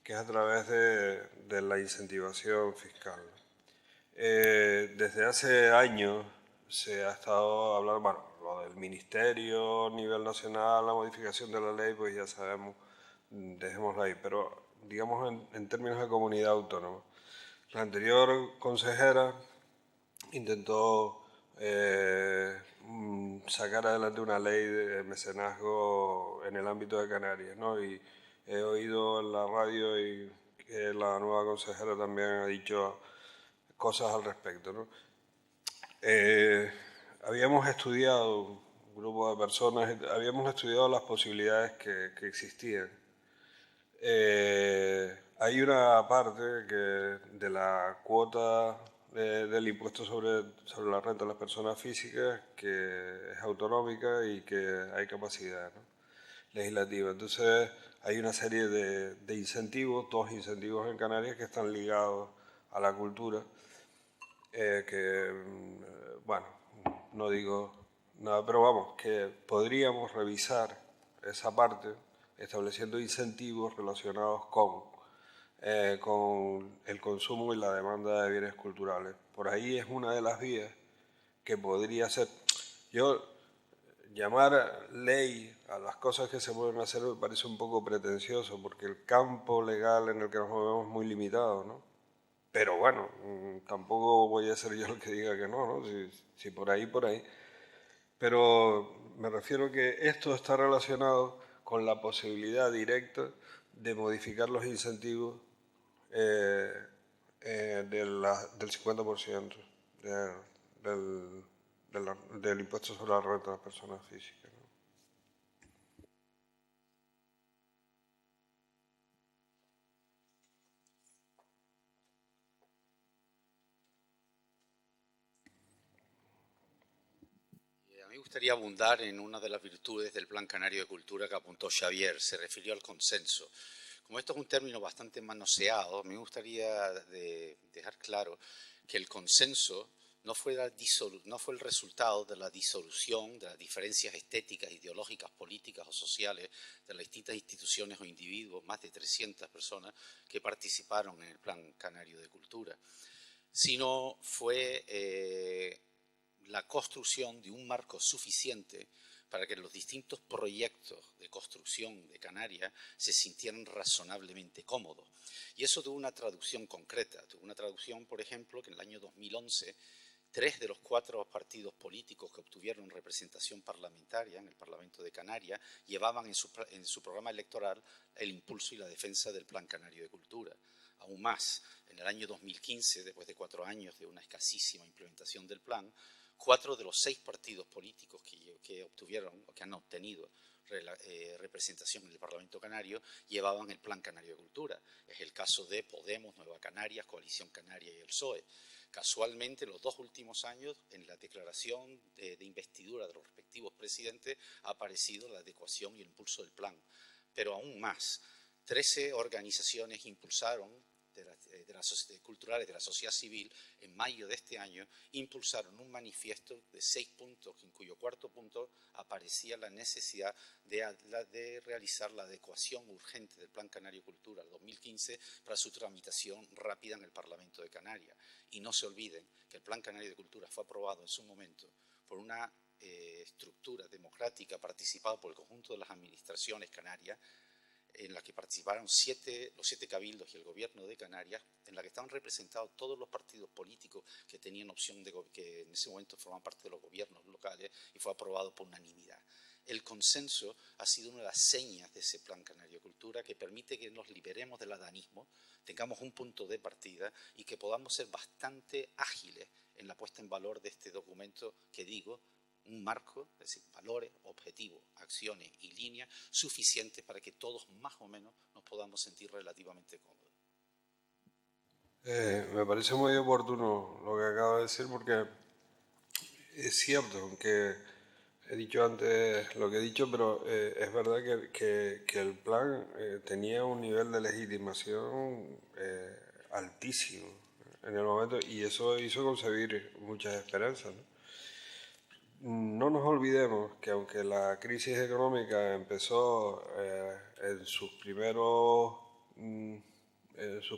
que es a través de la incentivación fiscal. Desde hace años se ha estado hablando, bueno, lo del ministerio a nivel nacional, la modificación de la ley, pues ya sabemos, dejémosla ahí, pero digamos en términos de comunidad autónoma. La anterior consejera intentó sacar adelante una ley de mecenazgo en el ámbito de Canarias, ¿no? Y he oído en la radio y que la nueva consejera también ha dicho cosas al respecto, ¿no? Habíamos estudiado, un grupo de personas, habíamos estudiado las posibilidades que existían. Hay una parte de la cuota del impuesto sobre la renta de las personas físicas que es autonómica y que hay capacidad, ¿no?, legislativa. Entonces hay una serie de incentivos, dos incentivos en Canarias que están ligados a la cultura, bueno, no digo nada, pero vamos, que podríamos revisar esa parte estableciendo incentivos relacionados con el consumo y la demanda de bienes culturales. Por ahí es una de las vías que podría ser. Yo, llamar ley a las cosas que se pueden hacer me parece un poco pretencioso, porque el campo legal en el que nos movemos es muy limitado, ¿no? Pero bueno, tampoco voy a ser yo el que diga que no, ¿no? Si por ahí, por ahí. Pero me refiero que esto está relacionado con la posibilidad directa de modificar los incentivos del 50% del impuesto sobre la renta de las personas físicas, ¿no? A mí me gustaría abundar en una de las virtudes del Plan Canario de Cultura que apuntó Xavier. Se refirió al consenso. Como esto es un término bastante manoseado, a mí me gustaría dejar claro que el consenso no fue el resultado de la disolución de las diferencias estéticas, ideológicas, políticas o sociales de las distintas instituciones o individuos, más de 300 personas que participaron en el Plan Canario de Cultura, sino fue la construcción de un marco suficiente para que los distintos proyectos de construcción de Canarias se sintieran razonablemente cómodos. Y eso tuvo una traducción concreta. Tuvo una traducción, por ejemplo, que en el año 2011 3 de los 4 partidos políticos que obtuvieron representación parlamentaria en el Parlamento de Canarias llevaban en su programa electoral el impulso y la defensa del Plan Canario de Cultura. Aún más, en el año 2015, después de 4 años de una escasísima implementación del plan, 4 de los 6 partidos políticos que obtuvieron o que han obtenido representación en el Parlamento Canario llevaban el Plan Canario de Cultura. Es el caso de Podemos, Nueva Canarias, Coalición Canaria y el PSOE. Casualmente, en los 2 últimos años, en la declaración de investidura de los respectivos presidentes, ha aparecido la adecuación y el impulso del plan. Pero aún más, 13 organizaciones impulsaron culturales de la sociedad civil, en mayo de este año, impulsaron un manifiesto de 6 puntos, en cuyo cuarto punto aparecía la necesidad de realizar la adecuación urgente del Plan Canario Cultura 2015 para su tramitación rápida en el Parlamento de Canarias. Y no se olviden que el Plan Canario de Cultura fue aprobado en su momento por una estructura democrática participada por el conjunto de las administraciones canarias, en la que participaron los 7 cabildos y el gobierno de Canarias, en la que estaban representados todos los partidos políticos que tenían opción que en ese momento formaban parte de los gobiernos locales, y fue aprobado por unanimidad. El consenso ha sido una de las señas de ese Plan Canario de Cultura que permite que nos liberemos del adanismo, tengamos un punto de partida y que podamos ser bastante ágiles en la puesta en valor de este documento que digo, un marco, es decir, valores, objetivos, acciones y líneas suficientes para que todos más o menos nos podamos sentir relativamente cómodos. Me parece muy oportuno lo que acaba de decir, porque es cierto, aunque he dicho antes lo que he dicho, pero es verdad que el plan tenía un nivel de legitimación altísimo en el momento, y eso hizo concebir muchas esperanzas, ¿no? No nos olvidemos que aunque la crisis económica empezó en sus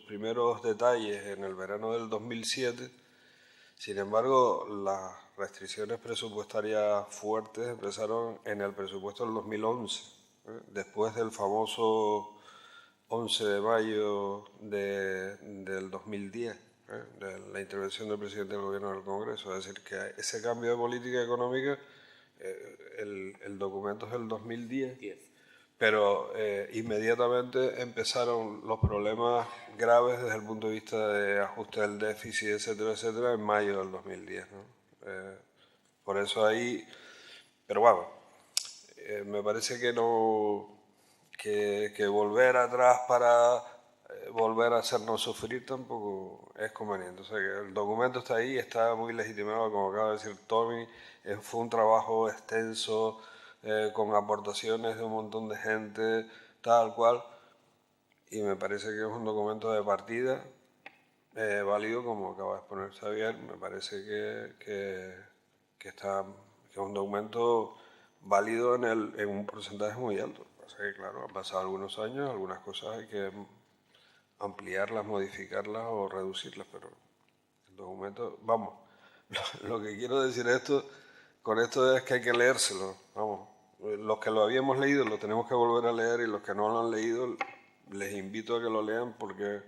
primeros detalles en el verano del 2007, sin embargo, las restricciones presupuestarias fuertes empezaron en el presupuesto del 2011, después del famoso 11 de mayo del 2010. De la intervención del presidente del gobierno del Congreso. Es decir, que ese cambio de política económica, el documento es del 2010, pero inmediatamente empezaron los problemas graves desde el punto de vista de ajuste del déficit, etcétera, etcétera, en mayo del 2010, ¿no? Por eso ahí... Pero bueno, me parece que no... Que volver atrás para volver a hacernos sufrir tampoco es conveniente. O sea, que el documento está ahí, está muy legitimado, como acaba de decir Tommy. Fue un trabajo extenso, con aportaciones de un montón de gente, tal cual. Y me parece que es un documento de partida válido, como acaba de exponer Xavier. Me parece que está, que es un documento válido en un porcentaje muy alto. Pasa que, claro, han pasado algunos años, algunas cosas hay que ampliarlas, modificarlas o reducirlas, pero el documento, vamos, lo que quiero decir con esto es que hay que leérselo, vamos. Los que lo habíamos leído lo tenemos que volver a leer, y los que no lo han leído les invito a que lo lean, porque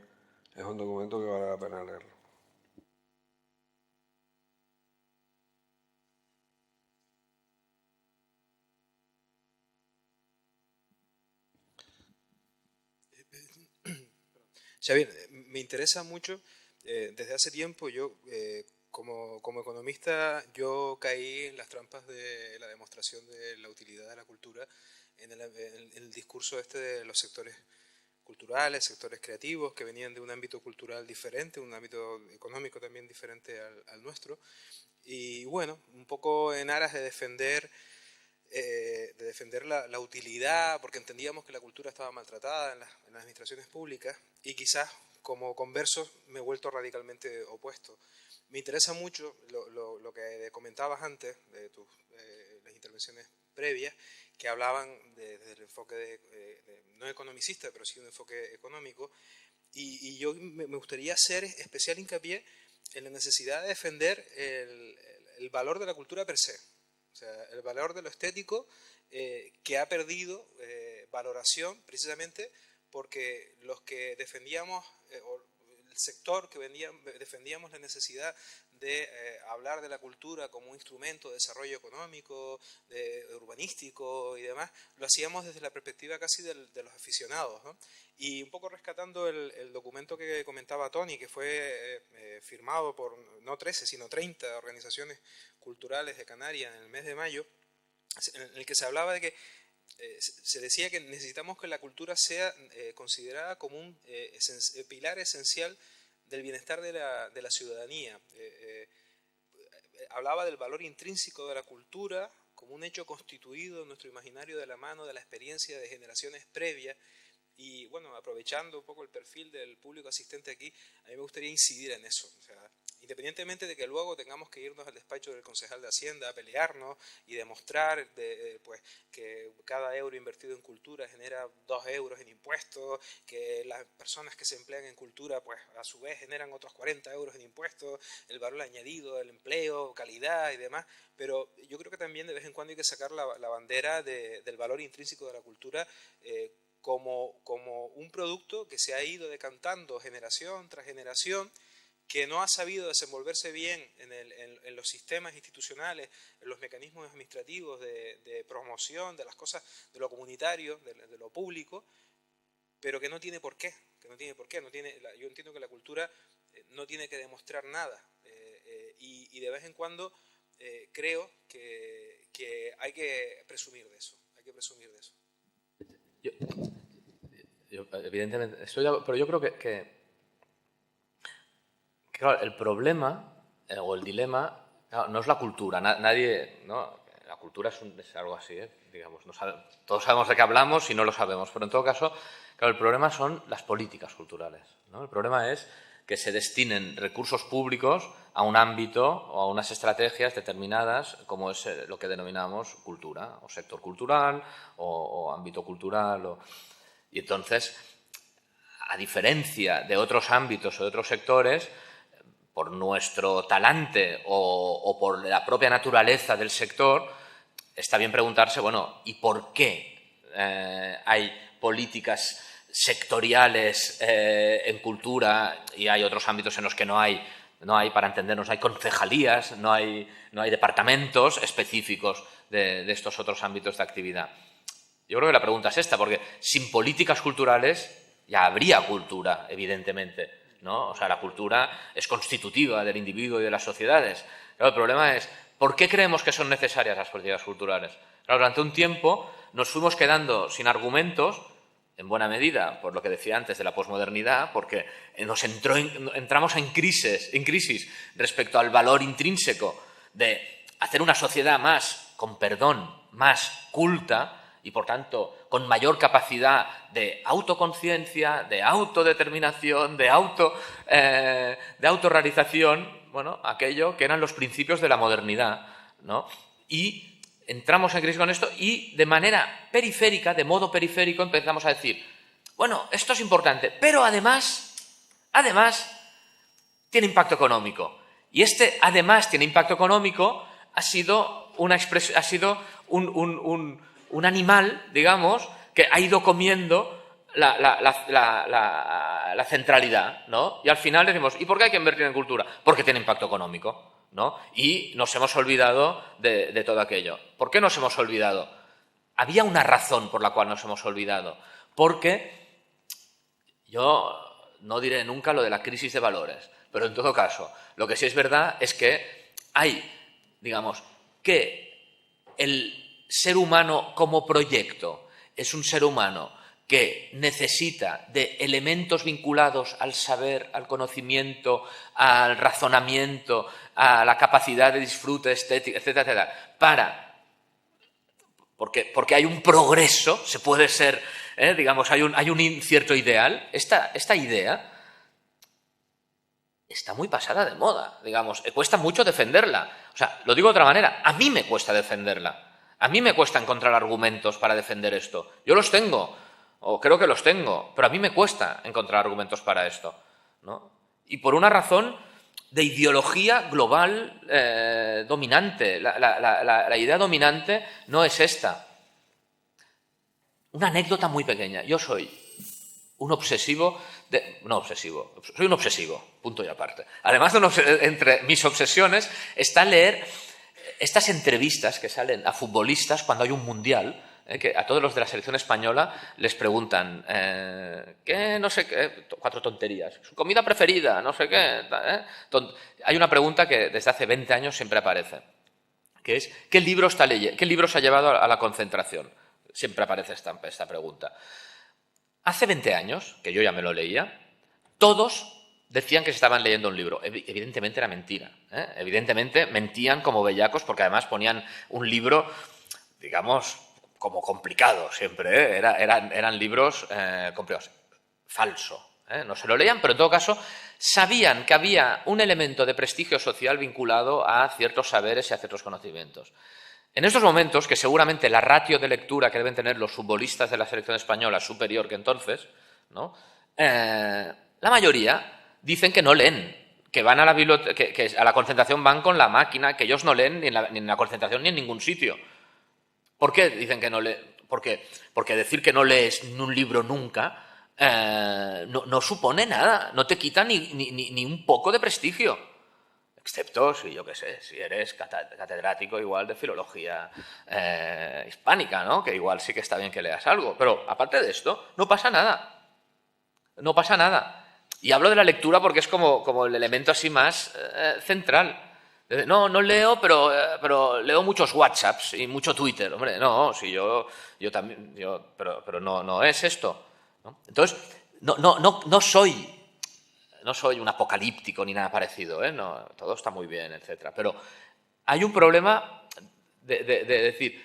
es un documento que vale la pena leerlo. Xavier, me interesa mucho, desde hace tiempo yo, como economista, yo caí en las trampas de la demostración de la utilidad de la cultura en el discurso este de los sectores culturales, sectores creativos, que venían de un ámbito cultural diferente, un ámbito económico también diferente al nuestro. Y bueno, un poco en aras de defender la utilidad, porque entendíamos que la cultura estaba maltratada en las administraciones públicas, y quizás como converso me he vuelto radicalmente opuesto. Me interesa mucho lo que comentabas antes de las intervenciones previas, que hablaban desde el enfoque no economicista, pero sí un enfoque económico, y yo me gustaría hacer especial hincapié en la necesidad de defender el valor de la cultura per se. O sea, el valor de lo estético, que ha perdido valoración precisamente porque los que defendíamos, o el sector que defendíamos la necesidad de hablar de la cultura como un instrumento de desarrollo económico, urbanístico y demás, lo hacíamos desde la perspectiva casi de los aficionados, ¿no? Y un poco rescatando el documento que comentaba Tony, que fue firmado por no 13, sino 30 organizaciones culturales de Canarias en el mes de mayo, en el que se hablaba de que se decía que necesitamos que la cultura sea considerada como un pilar esencial del bienestar de la ciudadanía. Hablaba del valor intrínseco de la cultura como un hecho constituido en nuestro imaginario de la mano de la experiencia de generaciones previas. Y bueno, aprovechando un poco el perfil del público asistente aquí, a mí me gustaría incidir en eso. O sea, independientemente de que luego tengamos que irnos al despacho del concejal de Hacienda a pelearnos y demostrar pues, que cada euro invertido en cultura genera 2 euros en impuestos, que las personas que se emplean en cultura pues a su vez generan otros 40 euros en impuestos, el valor añadido del empleo, calidad y demás, pero yo creo que también de vez en cuando hay que sacar la bandera del valor intrínseco de la cultura, como un producto que se ha ido decantando generación tras generación, que no ha sabido desenvolverse bien en los sistemas institucionales, en los mecanismos administrativos de promoción de las cosas, de lo comunitario, de lo público, pero que no tiene por qué. Yo entiendo que la cultura no tiene que demostrar nada, y de vez en cuando creo que hay que presumir de eso. Yo, evidentemente, pero yo creo que claro, el problema o el dilema, claro, no es la cultura. Nadie, ¿no? La cultura es algo así, digamos. Todos sabemos de qué hablamos y no lo sabemos, pero en todo caso, claro, el problema son las políticas culturales, ¿no? El problema es que se destinen recursos públicos a un ámbito o a unas estrategias determinadas, como es lo que denominamos cultura, o sector cultural, o ámbito cultural. Y entonces, a diferencia de otros ámbitos o de otros sectores, por nuestro talante o por la propia naturaleza del sector, está bien preguntarse, bueno, ¿y por qué hay políticas sectoriales en cultura y hay otros ámbitos en los que no hay, para entendernos, no hay concejalías, no hay departamentos específicos de estos otros ámbitos de actividad? Yo creo que la pregunta es esta, porque sin políticas culturales ya habría cultura, evidentemente, ¿no? O sea, la cultura es constitutiva del individuo y de las sociedades. Claro, el problema es, ¿por qué creemos que son necesarias las políticas culturales? Claro, durante un tiempo nos fuimos quedando sin argumentos, en buena medida, por lo que decía antes de la posmodernidad, porque entramos en crisis respecto al valor intrínseco de hacer una sociedad más, con perdón, más culta y, por tanto, con mayor capacidad de autoconciencia, de autodeterminación, de autorrealización, bueno, aquello que eran los principios de la modernidad, ¿no? Y entramos en crisis con esto y de manera periférica, de modo periférico, empezamos a decir, bueno, esto es importante, pero además tiene impacto económico. Y este además tiene impacto económico ha sido una expresión, ha sido un animal, digamos, que ha ido comiendo la centralidad, ¿no? Y al final decimos, ¿y por qué hay que invertir en cultura? Porque tiene impacto económico, ¿no? Y nos hemos olvidado de todo aquello. ¿Por qué nos hemos olvidado? Había una razón por la cual nos hemos olvidado. Porque yo no diré nunca lo de la crisis de valores, pero en todo caso, lo que sí es verdad es que hay, digamos, que el ser humano como proyecto es un ser humano que necesita de elementos vinculados al saber, al conocimiento, al razonamiento, a la capacidad de disfrute estética, etcétera, etcétera, porque hay un progreso, se puede ser, digamos, hay un cierto ideal. Esta idea está muy pasada de moda, digamos, cuesta mucho defenderla. O sea, lo digo de otra manera, a mí me cuesta defenderla. A mí me cuesta encontrar argumentos para defender esto. Yo los tengo, o creo que los tengo, pero a mí me cuesta encontrar argumentos para esto, ¿no? Y por una razón de ideología global dominante. La idea dominante no es esta. Una anécdota muy pequeña. Yo soy un obsesivo, soy un obsesivo, punto y aparte. Además, entre mis obsesiones está leer estas entrevistas que salen a futbolistas cuando hay un mundial, que a todos los de la selección española les preguntan ¿qué? No sé qué, 4 tonterías, su comida preferida, no sé qué. Hay una pregunta que desde hace 20 años siempre aparece, que es ¿qué libro se ha llevado a la concentración? Siempre aparece esta pregunta. Hace 20 años, que yo ya me lo leía, todos decían que se estaban leyendo un libro. Evidentemente era mentira. Evidentemente mentían como bellacos porque además ponían un libro, digamos, como complicado siempre. Eran libros complicados. Falso. No se lo leían, pero en todo caso sabían que había un elemento de prestigio social vinculado a ciertos saberes y a ciertos conocimientos. En estos momentos, que seguramente la ratio de lectura que deben tener los futbolistas de la selección española es superior que entonces, ¿no? La mayoría dicen que no leen, que van a la biblioteca, que a la concentración van con la máquina, que ellos no leen ni en la concentración ni en ningún sitio. ¿Por qué dicen que no leen? Porque decir que no lees un libro nunca no supone nada, no te quita ni un poco de prestigio. Excepto, si yo qué sé, si eres catedrático igual de filología hispánica, ¿no? Que igual sí que está bien que leas algo. Pero aparte de esto, no pasa nada. No pasa nada. Y hablo de la lectura porque es como el elemento así más central. No leo, pero leo muchos WhatsApps y mucho Twitter. Hombre, no, si yo también, pero no es esto, ¿no? Entonces, no soy un apocalíptico ni nada parecido, no, todo está muy bien, etcétera. Pero hay un problema de decir,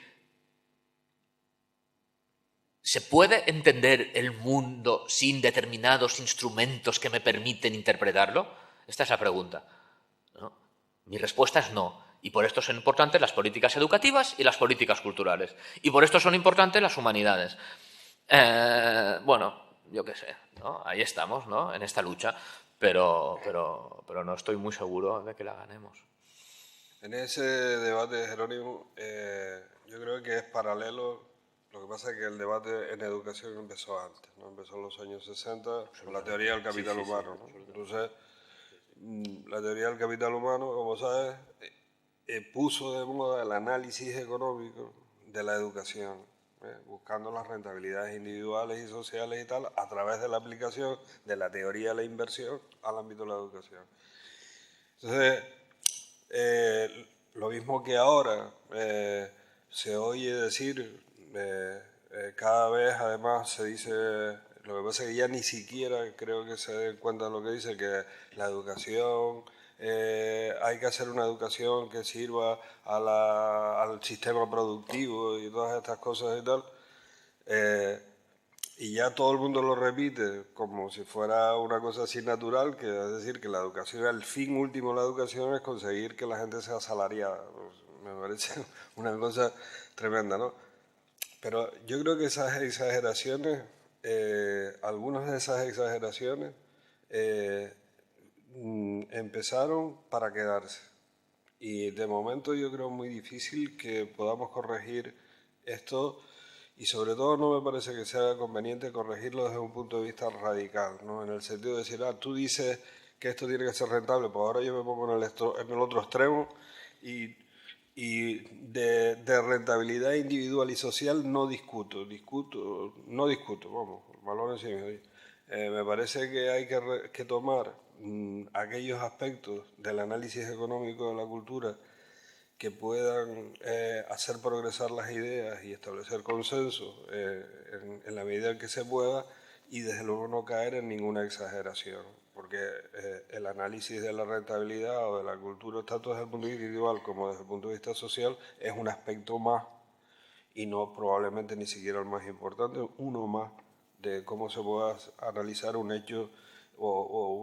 ¿se puede entender el mundo sin determinados instrumentos que me permiten interpretarlo? Esta es la pregunta, ¿no? Mi respuesta es no. Y por esto son importantes las políticas educativas y las políticas culturales. Y por esto son importantes las humanidades. Bueno, yo qué sé, ¿no? Ahí estamos, ¿no? En esta lucha. Pero no estoy muy seguro de que la ganemos. En ese debate, Jerónimo, yo creo que es paralelo. Lo que pasa es que el debate en educación empezó antes, ¿no? Empezó en los años 60 con la teoría del capital humano, ¿no? Entonces, la teoría del capital humano, como sabes, puso de moda el análisis económico de la educación, buscando las rentabilidades individuales y sociales y tal, a través de la aplicación de la teoría de la inversión al ámbito de la educación. Entonces, Lo mismo que ahora se oye decir, cada vez además se dice, lo que pasa es que ya ni siquiera creo que se den cuenta de lo que dice, que la educación, hay que hacer una educación que sirva al sistema productivo y todas estas cosas y tal. Y ya todo el mundo lo repite como si fuera una cosa así natural, que es decir, que la educación, el fin último de la educación es conseguir que la gente sea asalariada. Pues, me parece una cosa tremenda, ¿no? Pero yo creo que esas exageraciones, algunas de esas exageraciones, empezaron para quedarse. Y de momento yo creo muy difícil que podamos corregir esto, y sobre todo no me parece que sea conveniente corregirlo desde un punto de vista radical, ¿no? En el sentido de decir, tú dices que esto tiene que ser rentable, pues ahora yo me pongo en el otro extremo y, de rentabilidad individual y social no discuto, vamos, valores sí. Me parece que hay que tomar aquellos aspectos del análisis económico de la cultura que puedan hacer progresar las ideas y establecer consenso en la medida en que se pueda, y desde luego no caer en ninguna exageración, porque el análisis de la rentabilidad o de la cultura, tanto desde el punto de vista individual como desde el punto de vista social, es un aspecto más, y no probablemente ni siquiera el más importante, uno más de cómo se pueda analizar un hecho o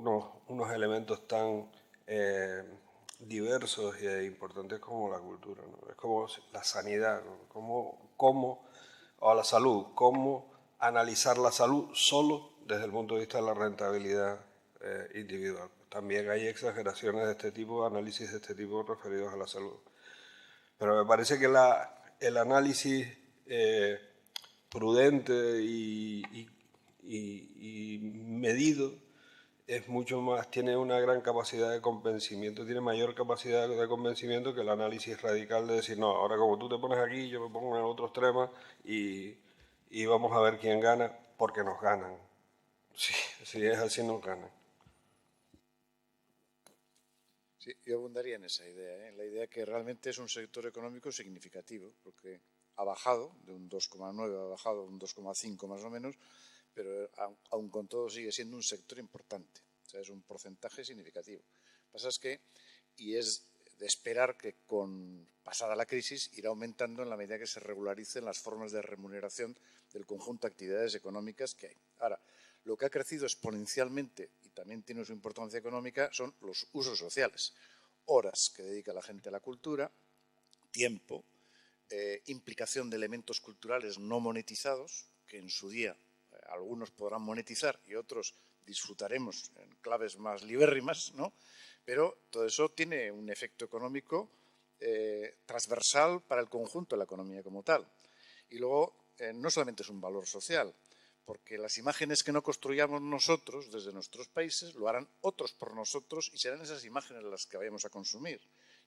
unos elementos tan diversos e importantes como la cultura, ¿no? Es como la sanidad, ¿no? O la salud, cómo analizar la salud solo desde el punto de vista de la rentabilidad individual. También hay exageraciones de este tipo, análisis de este tipo referidos a la salud. Pero me parece que el análisis prudente y medido es mucho más, tiene una gran capacidad de convencimiento, tiene mayor capacidad de convencimiento que el análisis radical de decir, no, ahora como tú te pones aquí, yo me pongo en el otro extremo y vamos a ver quién gana, porque nos ganan. Sí, si es así, nos ganan. Sí, yo abundaría en esa idea, en la idea que realmente es un sector económico significativo, porque ha bajado de un 2,9, ha bajado a un 2,5 más o menos, pero aun con todo sigue siendo un sector importante, o sea, es un porcentaje significativo. Lo que pasa es que, y es de esperar que con pasada la crisis irá aumentando en la medida que se regularicen las formas de remuneración del conjunto de actividades económicas que hay. Ahora, lo que ha crecido exponencialmente y también tiene su importancia económica son los usos sociales, horas que dedica la gente a la cultura, tiempo, implicación de elementos culturales no monetizados, que en su día algunos podrán monetizar y otros disfrutaremos en claves más libérrimas, ¿no? Pero todo eso tiene un efecto económico transversal para el conjunto de la economía como tal. Y luego, no solamente es un valor social, porque las imágenes que no construyamos nosotros desde nuestros países lo harán otros por nosotros y serán esas imágenes las que vayamos a consumir.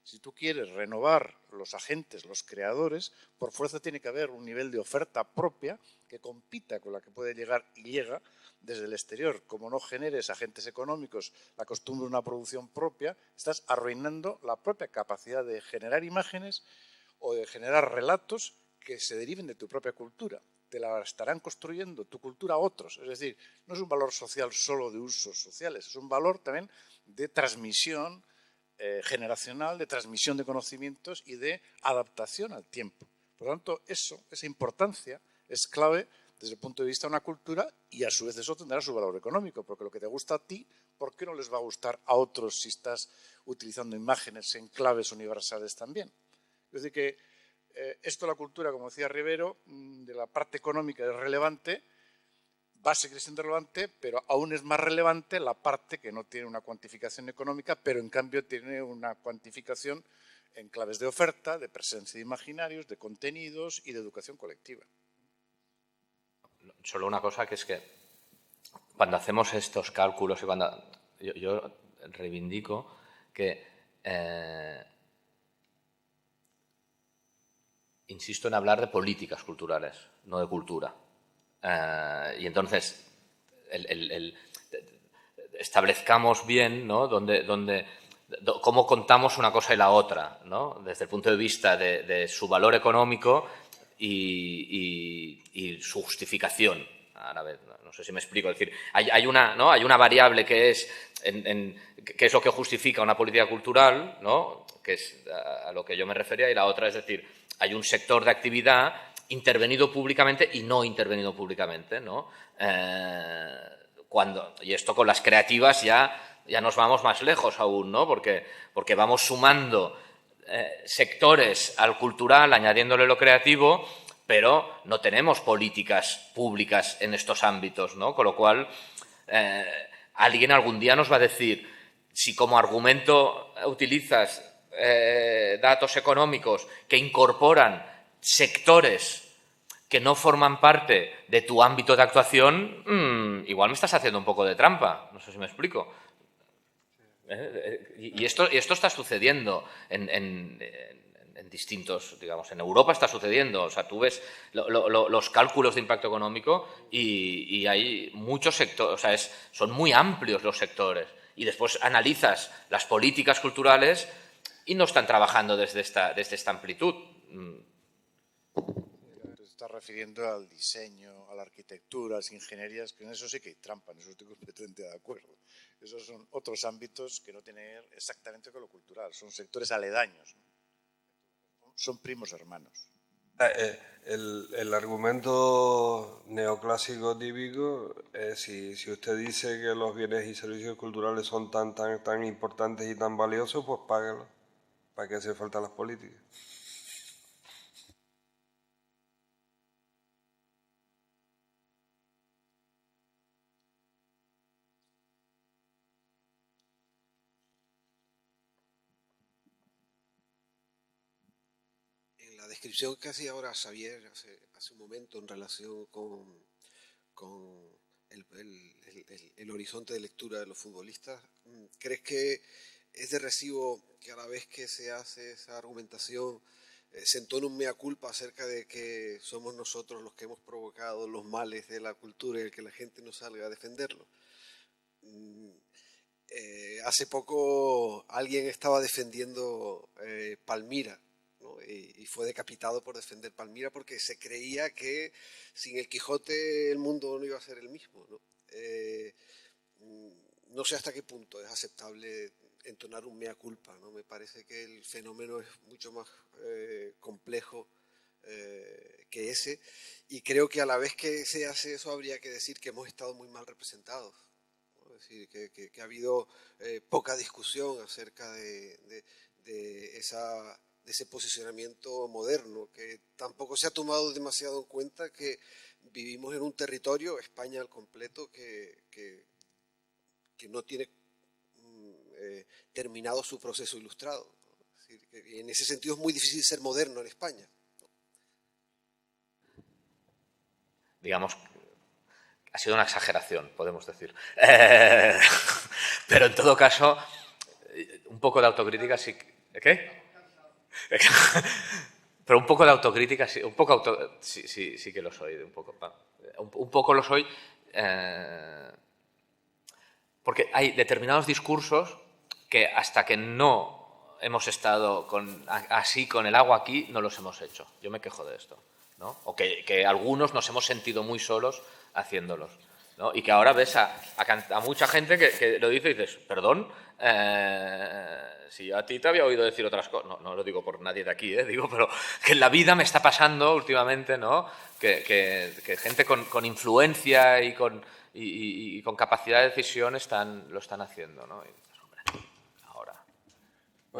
Si tú quieres renovar los agentes, los creadores, por fuerza tiene que haber un nivel de oferta propia que compita con la que puede llegar y llega desde el exterior. Como no generes agentes económicos, la costumbre de una producción propia, estás arruinando la propia capacidad de generar imágenes o de generar relatos que se deriven de tu propia cultura. Te la estarán construyendo tu cultura a otros. Es decir, no es un valor social solo de usos sociales, es un valor también de transmisión generacional, de transmisión de conocimientos y de adaptación al tiempo. Por lo tanto, esa importancia es clave desde el punto de vista de una cultura, y a su vez eso tendrá su valor económico, porque lo que te gusta a ti, ¿por qué no les va a gustar a otros si estás utilizando imágenes en claves universales también? Es decir, que esto, la cultura, como decía Rivero, de la parte económica es relevante, va a seguir siendo relevante, pero aún es más relevante la parte que no tiene una cuantificación económica, pero en cambio tiene una cuantificación en claves de oferta, de presencia de imaginarios, de contenidos y de educación colectiva. Solo una cosa, que es que cuando hacemos estos cálculos y cuando yo reivindico que insisto en hablar de políticas culturales, no de cultura. Y entonces establezcamos bien, ¿no?, donde cómo contamos una cosa y la otra, ¿no? Desde el punto de vista de su valor económico y su justificación. Ahora, a ver, no sé si me explico. Es decir, hay una variable que es lo que justifica una política cultural, ¿no? Que es a lo que yo me refería, y la otra es decir, hay un sector de actividad intervenido públicamente y no intervenido públicamente, ¿no? Y esto con las creativas ya nos vamos más lejos aún, ¿no? Porque vamos sumando sectores al cultural, añadiéndole lo creativo, pero no tenemos políticas públicas en estos ámbitos, ¿no? Con lo cual, alguien algún día nos va a decir, si como argumento utilizas datos económicos que incorporan sectores que no forman parte de tu ámbito de actuación, igual me estás haciendo un poco de trampa. No sé si me explico. Y esto está sucediendo en distintos, digamos, en Europa está sucediendo. O sea, tú ves los cálculos de impacto económico y hay muchos sectores, o sea, son muy amplios los sectores. Y después analizas las políticas culturales y no están trabajando desde esta amplitud. Te estás refiriendo al diseño, a la arquitectura, a las ingenierías, que en eso sí que hay trampa, en eso estoy completamente de acuerdo. Esos son otros ámbitos que no tienen que ver exactamente con lo cultural, son sectores aledaños, ¿no? Son primos hermanos. El argumento neoclásico típico es si usted dice que los bienes y servicios culturales son tan importantes y tan valiosos, pues páguelos. ¿Para qué hace falta las políticas? En la descripción que hacía ahora Xavier hace un momento en relación con el horizonte de lectura de los futbolistas, ¿crees que es de recibo que a la vez que se hace esa argumentación se entona un mea culpa acerca de que somos nosotros los que hemos provocado los males de la cultura y el que la gente no salga a defenderlo? Hace poco alguien estaba defendiendo Palmira, ¿no? Y fue decapitado por defender Palmira porque se creía que sin el Quijote el mundo no iba a ser el mismo, ¿no? No sé hasta qué punto es aceptable entonar un mea culpa, ¿no? Me parece que el fenómeno es mucho más complejo que ese, y creo que a la vez que se hace eso habría que decir que hemos estado muy mal representados. Es decir, que ha habido poca discusión acerca de ese posicionamiento moderno, que tampoco se ha tomado demasiado en cuenta que vivimos en un territorio, España al completo, que no tiene terminado su proceso ilustrado. Es decir, que en ese sentido es muy difícil ser moderno en España. Digamos, ha sido una exageración, podemos decir. Pero en todo caso, un poco de autocrítica sí. ¿Qué? Pero un poco de autocrítica sí, sí que lo soy, un poco lo soy, porque hay determinados discursos que hasta que no hemos estado así con el agua aquí, no los hemos hecho. Yo me quejo de esto, ¿no? O que algunos nos hemos sentido muy solos haciéndolos, ¿no? Y que ahora ves a mucha gente que lo dice y dices, perdón, si a ti te había oído decir otras cosas, no lo digo por nadie de aquí, digo, pero que en la vida me está pasando últimamente, ¿no? Que gente con influencia y con capacidad de decisión lo están haciendo, ¿no? Y dices, hombre, ahora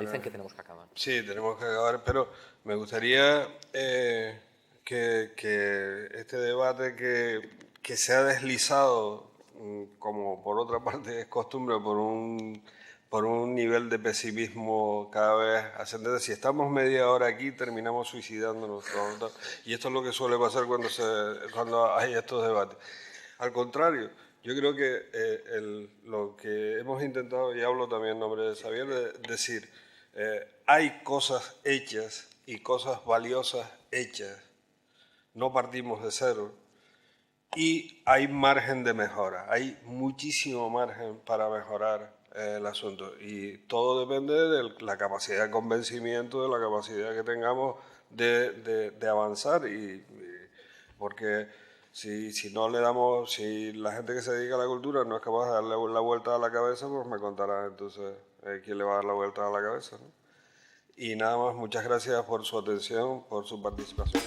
dicen que tenemos que acabar. Sí, tenemos que acabar, pero me gustaría que este debate que se ha deslizado, como por otra parte es costumbre, por un nivel de pesimismo cada vez ascendente. Si estamos media hora aquí, terminamos suicidándonos todos. Y esto es lo que suele pasar cuando hay estos debates. Al contrario, yo creo que lo que hemos intentado, y hablo también en nombre de Xavier, decir, hay cosas hechas y cosas valiosas hechas. No partimos de cero. Y hay margen de mejora, hay muchísimo margen para mejorar el asunto. Y todo depende de la capacidad de convencimiento, de la capacidad que tengamos de avanzar. Porque si no le damos, si la gente que se dedica a la cultura no es capaz de darle la vuelta a la cabeza, pues me contará entonces quién le va a dar la vuelta a la cabeza, ¿no? Y nada más, muchas gracias por su atención, por su participación.